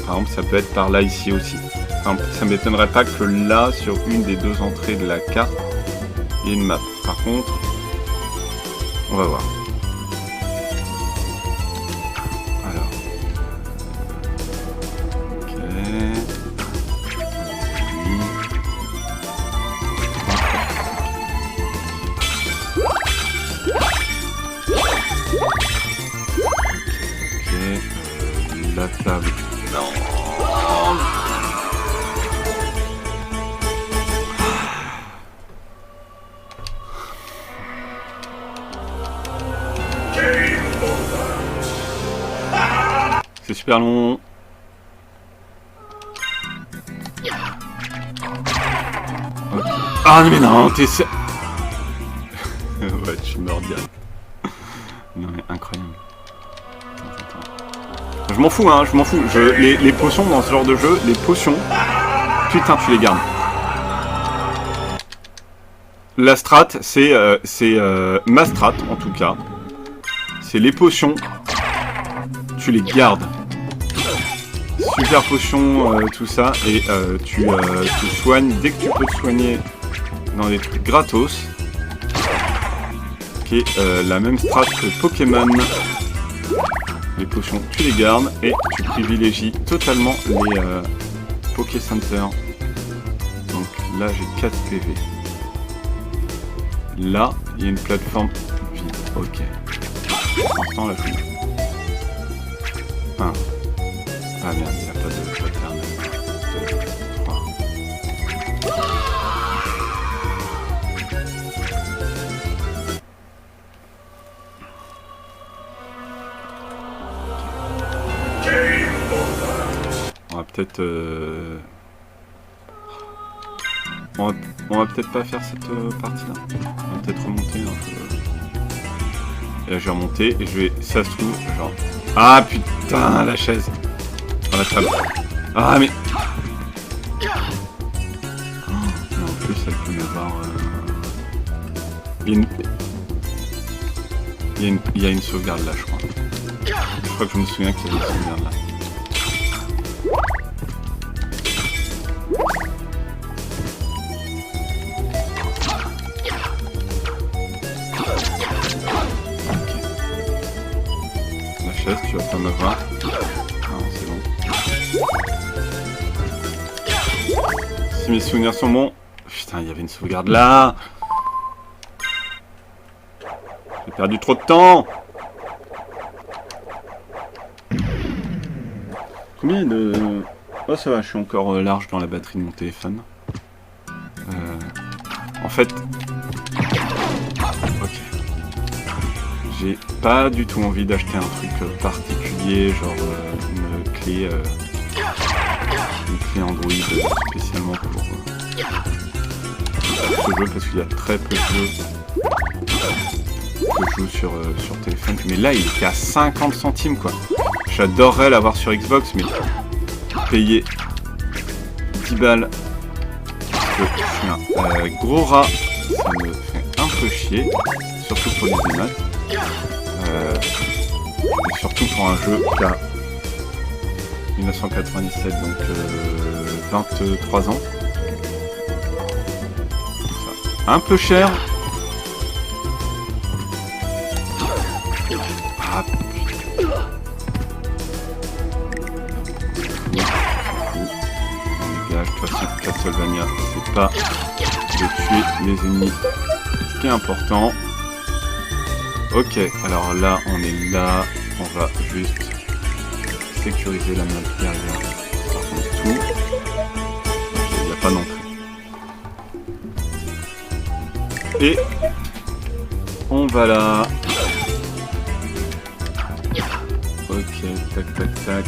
par exemple ça peut être par là ici aussi. Enfin, ça m'étonnerait pas que là, sur une des deux entrées de la carte, il y ait une map. Par contre, on va voir. Alors, ok. La table. Non. C'est super long. Okay. Ah mais non, t'es... ouais, tu meurs direct. Non mais incroyable. Attends. Je m'en fous, hein, je m'en fous. Les potions dans ce genre de jeu, les potions, putain, tu les gardes. La strat, c'est ma strat en tout cas. C'est les potions, tu les gardes. Super potion, tout ça, et tu te soignes dès que tu peux te soigner dans des trucs gratos. Qui est la même strat que Pokémon. Les potions, tu les gardes et tu privilégies totalement les Poké Center. Donc là, j'ai 4 PV. Là, il y a une plateforme vide. Ok. Pour l'instant, là, je... Ah. Ah merde, il n'y a pas de pattern. 2, 3. On va peut-être... On va peut-être pas faire cette partie-là. On va peut-être remonter un peu. Et là, je vais remonter et je vais... Ça se trouve, genre... Ah putain, la chaise. Oh, la table. Ah mais... Oh, mais en plus, elle peut m'avoir... Il y a une sauvegarde là, je crois. Je crois que je me souviens qu'il y avait une sauvegarde là. Tu vas pas m'avoir. Non, c'est bon. Si mes souvenirs sont bons... Putain, il y avait une sauvegarde là. J'ai perdu trop de temps. Combien de... Oh ça va, je suis encore large dans la batterie de mon téléphone. En fait... Ok. J'ai pas du tout envie d'acheter un truc particulier, genre une clé Android spécialement pour ce jeu, parce qu'il y a très peu de jeux que je joue sur téléphone. Mais là, il était à 50 centimes, quoi. J'adorerais l'avoir sur Xbox, mais payer 10 balles, parce que je suis un gros rat, ça me fait un peu chier, surtout pour les démat. Et surtout pour un jeu qui a 1997, donc 23 ans. Ça. Un peu cher. Ah putain. Les gars, de toute façon, Castlevania, c'est pas de tuer les ennemis. Ce qui est important. Ok, alors là, on est là. On va juste sécuriser la map derrière. Par contre, tout. Il n'y a pas d'entrée. Et on va là. Ok, tac, tac, tac.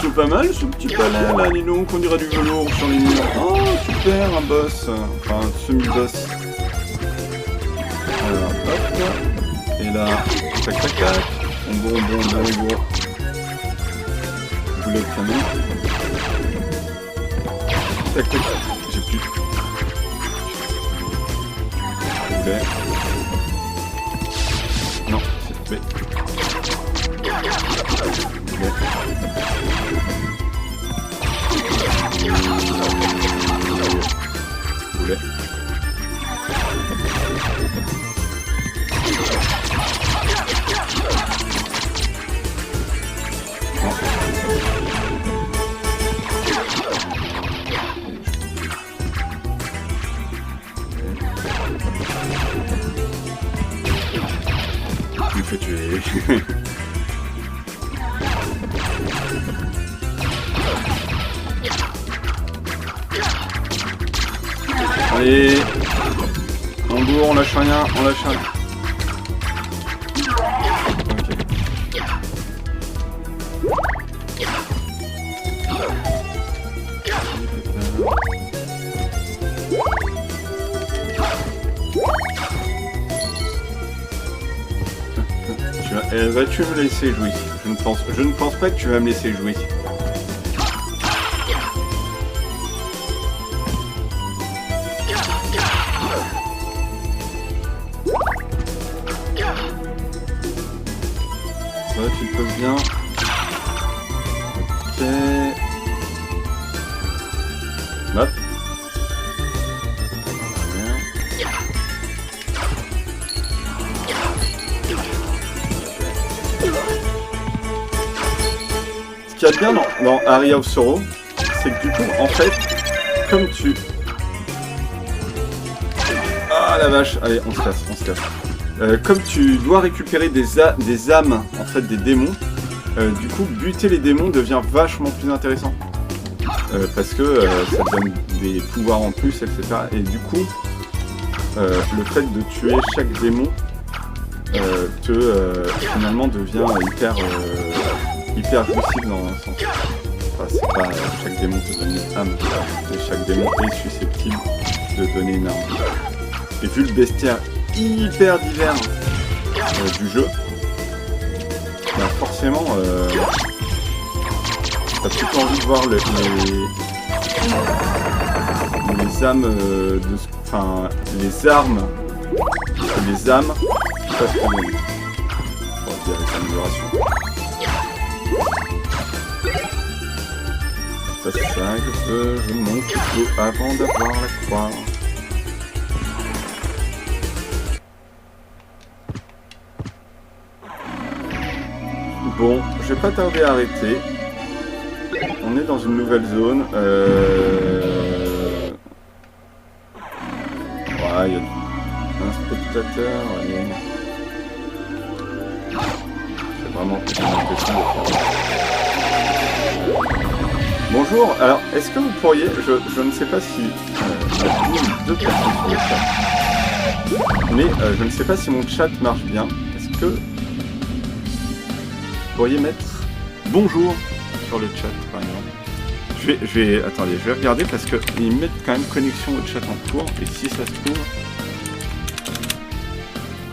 C'est pas mal ce petit palais là, dis donc, on dirait du velours sur les murs. Oh super, un boss, enfin un semi-boss. Alors hop, et là, tac tac tac, bon. Boulet de canon. Tac tac, j'ai plus. Boulet. Non, c'est coupé. Boulet. Boulet. Allez. On bourre, on lâche rien, on lâche rien. Vas-tu me laisser jouer? Je ne pense pas que tu vas me laisser jouer. Ça va, tu le poses bien. Ok. Hop. Ce qu'il y a de bien dans Aria of Sorrow, c'est que du coup, en fait, comme tu... Ah la vache, allez, on se casse, on se casse. Comme tu dois récupérer des âmes, en fait, des démons, du coup, buter les démons devient vachement plus intéressant. Parce que ça te donne des pouvoirs en plus, etc. Et du coup, le fait de tuer chaque démon finalement devient hyper jouissif dans un sens. Enfin, c'est pas chaque démon te donne une âme, mais chaque démon est susceptible de donner une âme. Et vu le bestiaire hyper divers du jeu, bah forcément t'as plutôt envie de voir les âmes enfin les armes et les âmes qui peuvent prendre une. On va dire avec l'amélioration. C'est ça que je monte plutôt avant d'avoir la croix. Bon, je vais pas tarder à arrêter. On est dans une nouvelle zone. Ouais, il y a un spectateur. Allez. C'est vraiment une question de faire. Bonjour, alors est-ce que vous pourriez, je ne sais pas si il y a deux personnes sur le chat, mais je ne sais pas si mon chat marche bien. Est-ce que vous pourriez mettre bonjour sur le chat par exemple? Attendez, je vais regarder parce qu'ils mettent quand même connexion au chat en cours et si ça se trouve,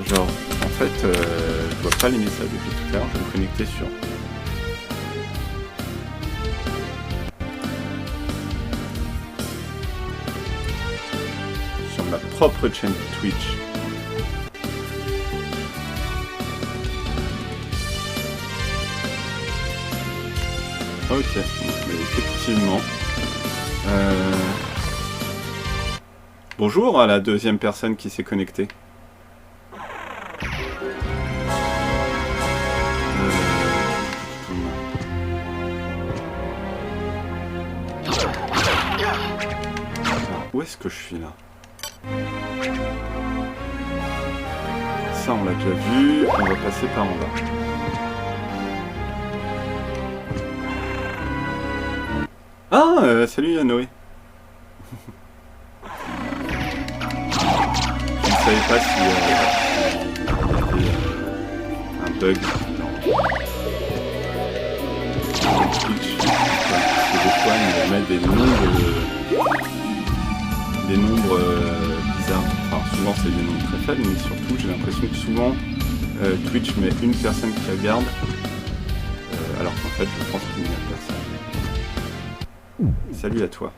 genre en fait je vois pas les messages depuis tout à l'heure, je vais me connecter sur ma propre chaîne Twitch. Ok, mais effectivement. Bonjour à la deuxième personne qui s'est connectée. Où est-ce que je suis là? Ça on l'a déjà vu, on va passer par en bas. Ah, salut Noé. Je ne savais pas s'il y avait un bug dans Twitch. Parce que des fois, il met des nombres bizarres. Enfin, souvent, c'est des nombres très faibles, mais surtout, j'ai l'impression que souvent, Twitch met une personne qui regarde, alors qu'en fait, je pense qu'il n'y a personne. Salut à toi.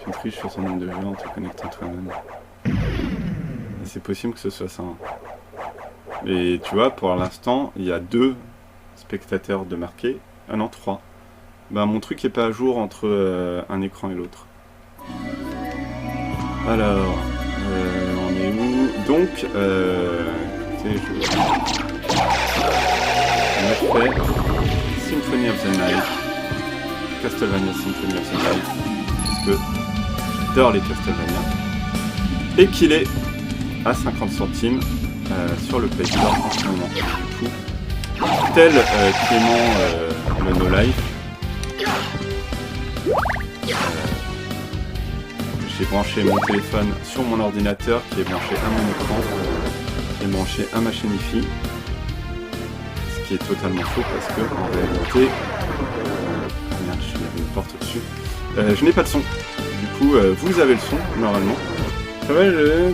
Tu triches sur son nombre de jeux en te connectant toi-même. C'est possible que ce soit ça. Et tu vois, pour l'instant, il y a 2 spectateurs de marqués. Ah non, 3. Bah mon truc est pas à jour entre un écran et l'autre. Alors, on est où? Donc, écoutez, on a fait Symphony of the Night, Castlevania Symphony of the Night, parce que j'adore les Castlevania, et qu'il est à 50 centimes sur le Play Store en ce moment. Du coup, tel Clément le No Life, j'ai branché mon téléphone sur mon ordinateur qui est branché à mon écran, qui est branché à ma chaîne IFI, ce qui est totalement faux parce que en réalité, merde, il y avait une porte au-dessus, je n'ai pas de son. Du coup, vous avez le son normalement. Ça va,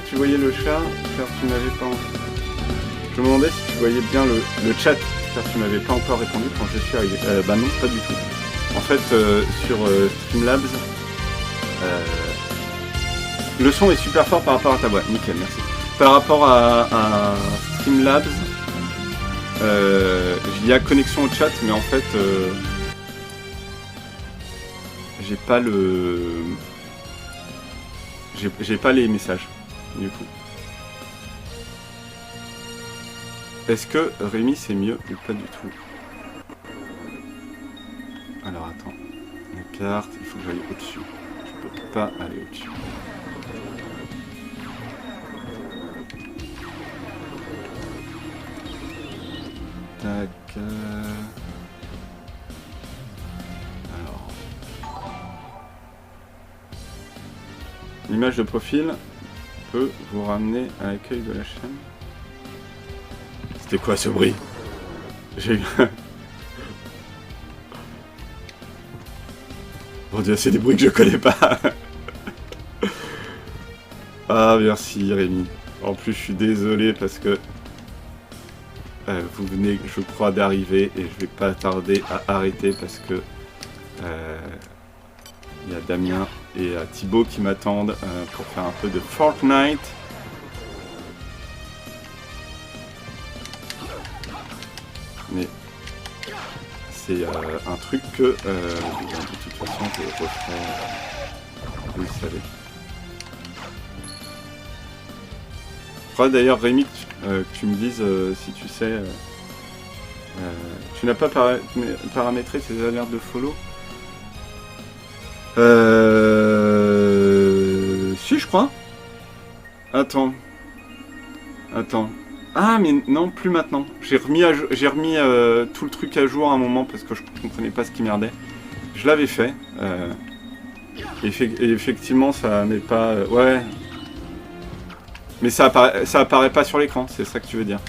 tu voyais le chat car tu n'avais pas. Je me demandais si tu voyais bien le chat car tu m'avais pas encore répondu quand je suis arrivé. Bah non, pas du tout. En fait, sur Streamlabs, le son est super fort par rapport à ta voix. Nickel, merci. Par rapport à Streamlabs, il y a connexion au chat, mais en fait, j'ai pas j'ai pas les messages, du coup. Est-ce que Rémi c'est mieux ou pas du tout? Alors attends, la carte, il faut que j'aille au-dessus. Je peux pas aller au-dessus. Tac. Alors. L'image de profil peut vous ramener à l'accueil de la chaîne. C'était quoi ce bruit? J'ai eu... Mon Dieu, c'est des bruits que je connais pas. Ah, merci Rémi. En plus, je suis désolé parce que vous venez, je crois, d'arriver et je vais pas tarder à arrêter parce que il y a Damien et Thibaut qui m'attendent pour faire un peu de Fortnite. Mais c'est un truc que de toute façon je referai, vous le savez. Je crois d'ailleurs Rémi que tu me dises si tu sais, tu n'as pas paramétré tes alertes de follow. Si je crois. Attends. Ah mais non, plus maintenant. J'ai remis tout le truc à jour à un moment parce que je comprenais pas ce qui merdait. Je l'avais fait. Et effectivement, ça n'est pas... ouais. Mais ça apparaît pas sur l'écran, c'est ça que tu veux dire.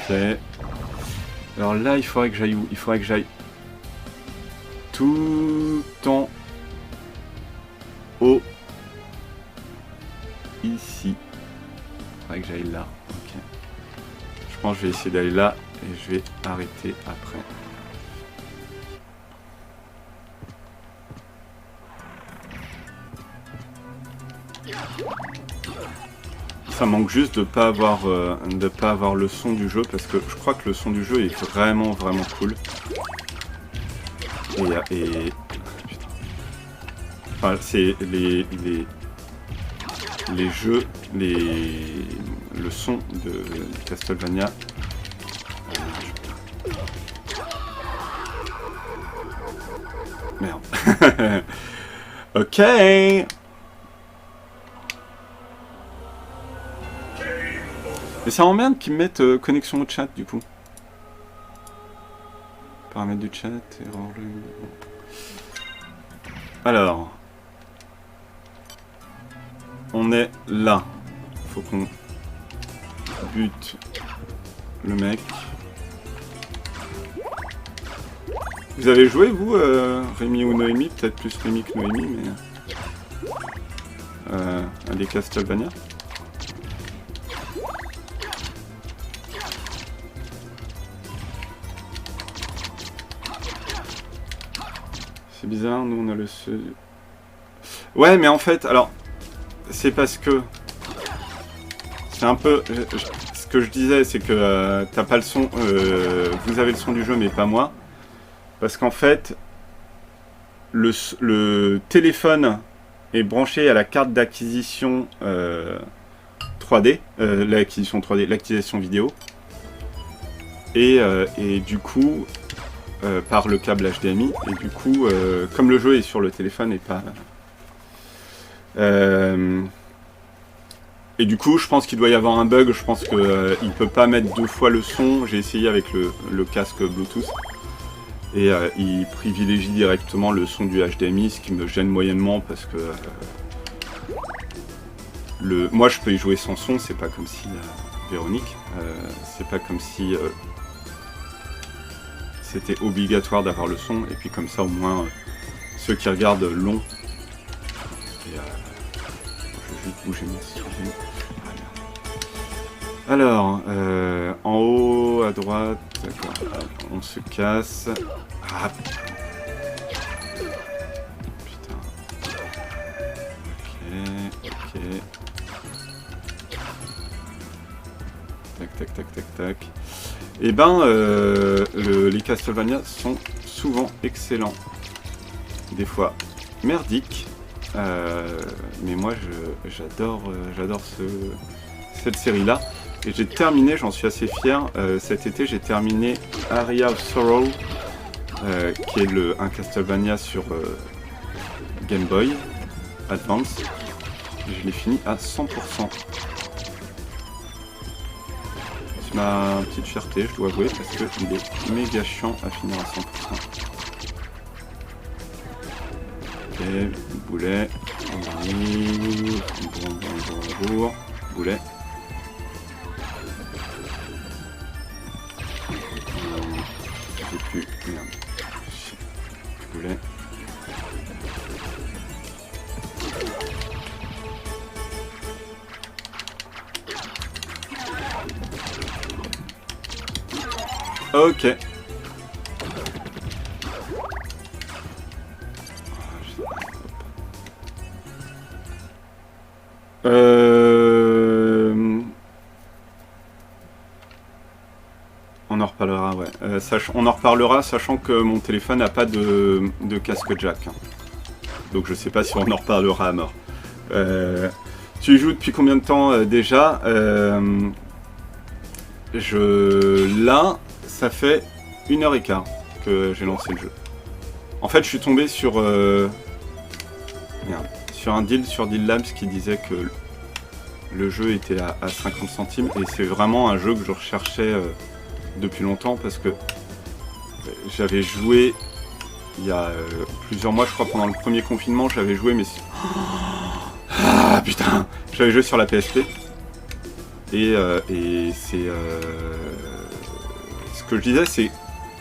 Ok. Alors là, il faudrait que j'aille où? Il faudrait que j'aille tout en haut. Ici. Il faudrait que j'aille là. Ok. Je pense que je vais essayer d'aller là et je vais arrêter après. Ça manque juste de pas avoir le son du jeu parce que je crois que le son du jeu est vraiment cool. Et enfin, c'est les jeux, le son de Castlevania. Merde. Ok. Mais ça m'emmerde qu'ils me mettent connexion au chat du coup. Paramètres du chat, erreur. Alors. On est là. Faut qu'on bute le mec. Vous avez joué vous, Rémi ou Noémie? Peut-être plus Rémi que Noémie, mais... à des Castlevania. C'est bizarre, nous on a le seul... Ouais, mais en fait, alors... C'est parce que... C'est un peu... ce que je disais, c'est que t'as pas le son... vous avez le son du jeu, mais pas moi. Parce qu'en fait... Le téléphone est branché à la carte d'acquisition 3D. L'acquisition 3D, l'acquisition vidéo. Et du coup, par le câble HDMI, et du coup, comme le jeu est sur le téléphone et pas... et du coup, je pense qu'il doit y avoir un bug, je pense qu'il ne peut pas mettre 2 fois le son. J'ai essayé avec le casque Bluetooth, et il privilégie directement le son du HDMI, ce qui me gêne moyennement parce que moi je peux y jouer sans son, c'est pas comme si Véronique, c'est pas comme si c'était obligatoire d'avoir le son, et puis comme ça au moins ceux qui regardent l'ont. Et je vais juste bouger mes souris. Alors, en haut à droite, d'accord, on se casse. Ah putain. Ok. Tac. Et ben, les Castlevania sont souvent excellents. Des fois merdiques. Mais moi, j'adore cette série-là. Et j'ai terminé, j'en suis assez fier. Cet été, j'ai terminé Aria of Sorrow, qui est un Castlevania sur Game Boy Advance. Et je l'ai fini à 100%. C'est ma petite fierté, je dois avouer, parce qu'il est méga chiant à finir à 100%. Ok, boulet, on arrive, bonjour, boulet. J'ai plus, merde, boulet. Ok. On en reparlera, ouais. On en reparlera, sachant que mon téléphone n'a pas de casque jack. Hein. Donc je sais pas si on en reparlera à mort. Tu y joues depuis combien de temps déjà Là, ça fait 1h15 que j'ai lancé le jeu. En fait, je suis tombé sur un deal sur Deal Labs qui disait que le jeu était à 50 centimes, et c'est vraiment un jeu que je recherchais depuis longtemps, parce que j'avais joué il y a plusieurs mois, je crois, pendant le premier confinement, j'avais joué, mais... Ah putain, j'avais joué sur la PSP, et c'est... Ce que je disais, c'est...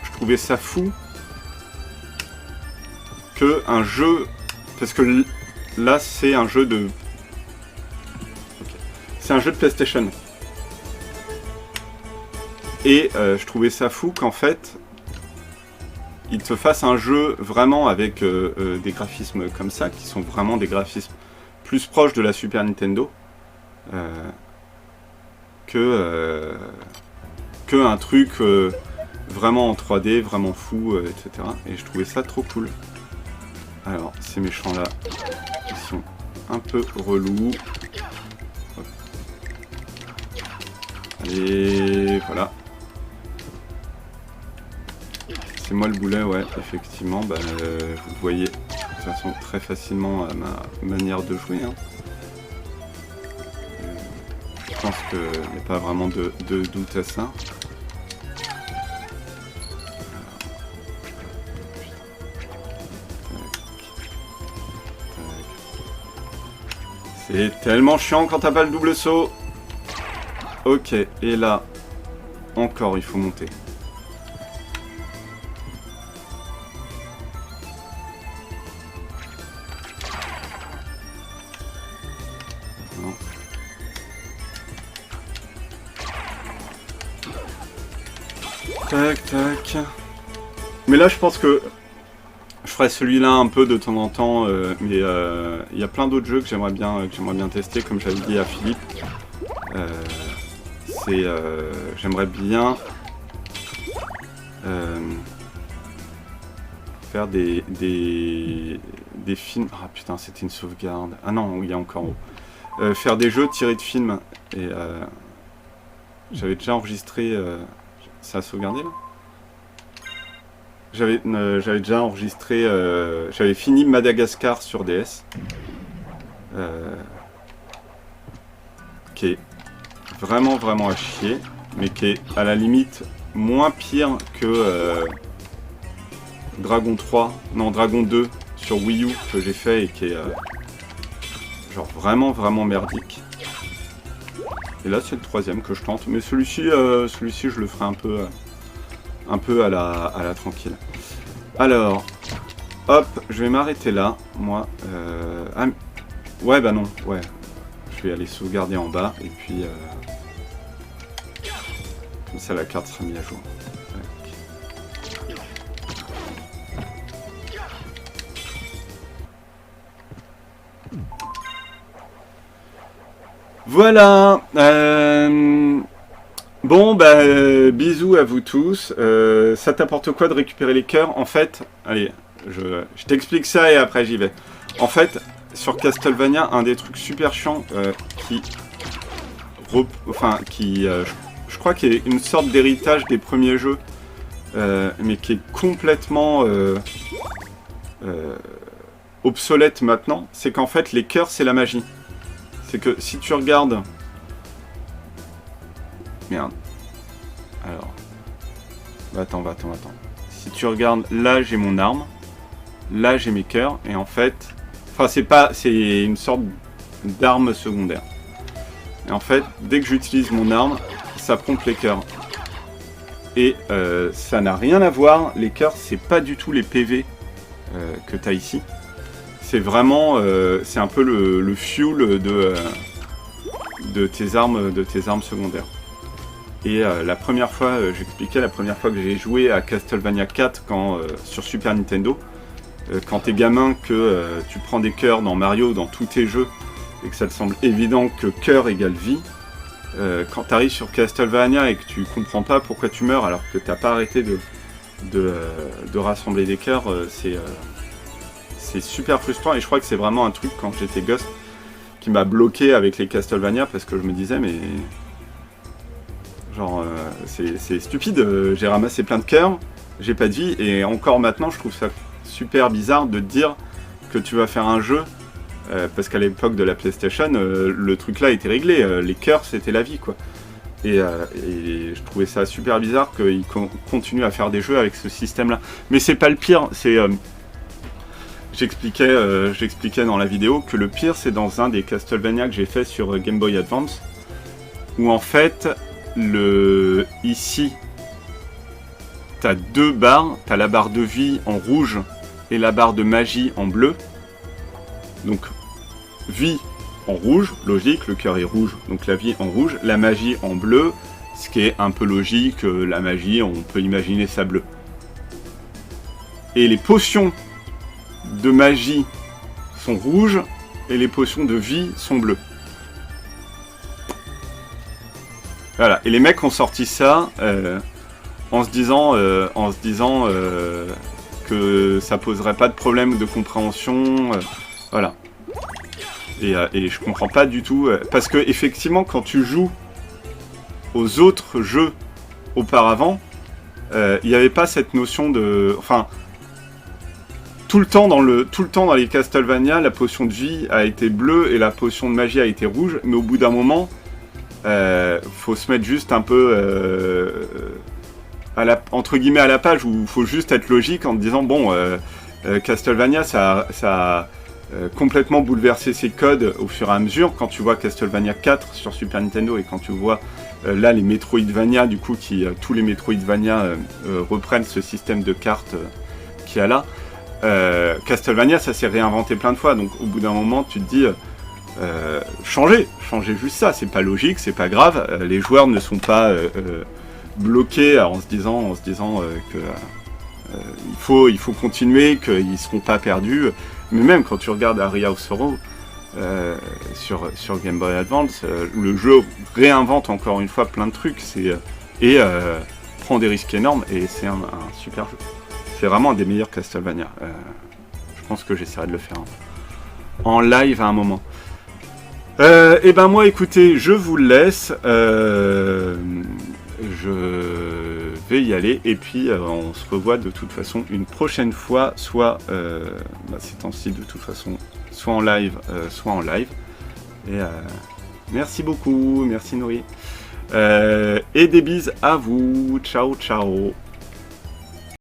Je trouvais ça fou que un jeu... Parce que là, c'est un jeu de... C'est un jeu de PlayStation. Et je trouvais ça fou qu'en fait, il te fasse un jeu vraiment avec des graphismes comme ça, qui sont vraiment des graphismes plus proches de la Super Nintendo, que un truc vraiment en 3D, vraiment fou, etc. Et je trouvais ça trop cool. Alors, ces méchants-là, ils sont un peu relous. Hop. Allez, voilà. C'est moi le boulet, ouais, effectivement, bah, vous le voyez de toute façon très facilement à ma manière de jouer. Hein. Je pense qu'il n'y a pas vraiment de doute à ça. C'est tellement chiant quand t'as pas le double saut. Ok, et là, encore il faut monter. Non. Tac, tac. Mais là, je pense que je ferai celui-là un peu de temps en temps, mais il y a plein d'autres jeux que j'aimerais bien tester, comme j'avais dit à Philippe. J'aimerais bien faire des films. Ah putain, c'était une sauvegarde. Ah non, il y a encore haut. Faire des jeux tirés de films. Et j'avais déjà enregistré. Ça a sauvegardé là? J'avais déjà enregistré, j'avais fini Madagascar sur DS, qui est vraiment à chier, mais qui est à la limite moins pire que Dragon 3, non Dragon 2 sur Wii U que j'ai fait et qui est genre vraiment merdique. Et là c'est le troisième que je tente, mais celui-ci je le ferai un peu à la tranquille. Alors, hop, je vais m'arrêter là, moi. Ah, ouais, bah non, ouais. Je vais aller sauvegarder en bas, et puis... comme ça, la carte sera mise à jour. Voilà. Bon, bah, bisous à vous tous. Ça t'apporte quoi de récupérer les cœurs? En fait, allez, je t'explique ça et après j'y vais. En fait, sur Castlevania, un des trucs super chiants je crois qu'il y a une sorte d'héritage des premiers jeux, mais qui est complètement obsolète maintenant, c'est qu'en fait, les cœurs, c'est la magie. C'est que si tu regardes... Merde. Alors. Attends. Si tu regardes, là j'ai mon arme. Là j'ai mes cœurs. Et en fait... Enfin c'est une sorte d'arme secondaire. Et en fait, dès que j'utilise mon arme, ça pompe les cœurs. Et ça n'a rien à voir. Les cœurs, c'est pas du tout les PV que tu as ici. C'est vraiment... c'est un peu le fuel de tes armes secondaires. Et la première fois, j'expliquais la première fois que j'ai joué à Castlevania 4 sur Super Nintendo, quand t'es gamin, que tu prends des cœurs dans Mario, dans tous tes jeux, et que ça te semble évident que cœur égale vie, quand t'arrives sur Castlevania et que tu comprends pas pourquoi tu meurs alors que t'as pas arrêté de rassembler des cœurs, c'est super frustrant. Et je crois que c'est vraiment un truc, quand j'étais gosse, qui m'a bloqué avec les Castlevania, parce que je me disais, mais... Genre, c'est stupide, j'ai ramassé plein de cœurs, j'ai pas de vie, et encore maintenant, je trouve ça super bizarre de te dire que tu vas faire un jeu, parce qu'à l'époque de la PlayStation, le truc là était réglé, les cœurs c'était la vie, quoi. Et je trouvais ça super bizarre qu'ils continuent à faire des jeux avec ce système-là. Mais c'est pas le pire, c'est... J'expliquais dans la vidéo que le pire, c'est dans un des Castlevania que j'ai fait sur Game Boy Advance, où en fait... Ici, t'as deux barres, t'as la barre de vie en rouge et la barre de magie en bleu. Donc, vie en rouge, logique, le cœur est rouge, donc la vie en rouge, la magie en bleu, ce qui est un peu logique, la magie, on peut imaginer ça bleu. Et les potions de magie sont rouges et les potions de vie sont bleues. Voilà, et les mecs ont sorti ça en se disant que ça poserait pas de problème de compréhension, voilà. Et je comprends pas du tout, parce que effectivement, quand tu joues aux autres jeux auparavant, il n'y avait pas cette notion de, enfin, tout le temps dans les Castlevania, la potion de vie a été bleue et la potion de magie a été rouge, mais au bout d'un moment faut se mettre juste un peu entre guillemets à la page, où il faut juste être logique en te disant bon, Castlevania ça a complètement bouleversé ses codes au fur et à mesure. Quand tu vois Castlevania 4 sur Super Nintendo et quand tu vois là les Metroidvania, du coup tous les Metroidvania reprennent ce système de cartes qu'il y a là, Castlevania ça s'est réinventé plein de fois, donc au bout d'un moment tu te dis changer juste ça, c'est pas logique, c'est pas grave, les joueurs ne sont pas bloqués en se disant que il faut continuer, qu'ils seront pas perdus, mais même quand tu regardes Aria of Sorrow sur Game Boy Advance, le jeu réinvente encore une fois plein de trucs, et prend des risques énormes, et c'est un super jeu. C'est vraiment un des meilleurs Castlevania. Je pense que j'essaierai de le faire en live à un moment. Et ben moi, écoutez, je vous laisse. Je vais y aller. Et puis, on se revoit de toute façon une prochaine fois, soit ces temps-ci de toute façon, soit en live, soit en live. Et merci beaucoup, merci Nori. Et des bises à vous. Ciao, ciao.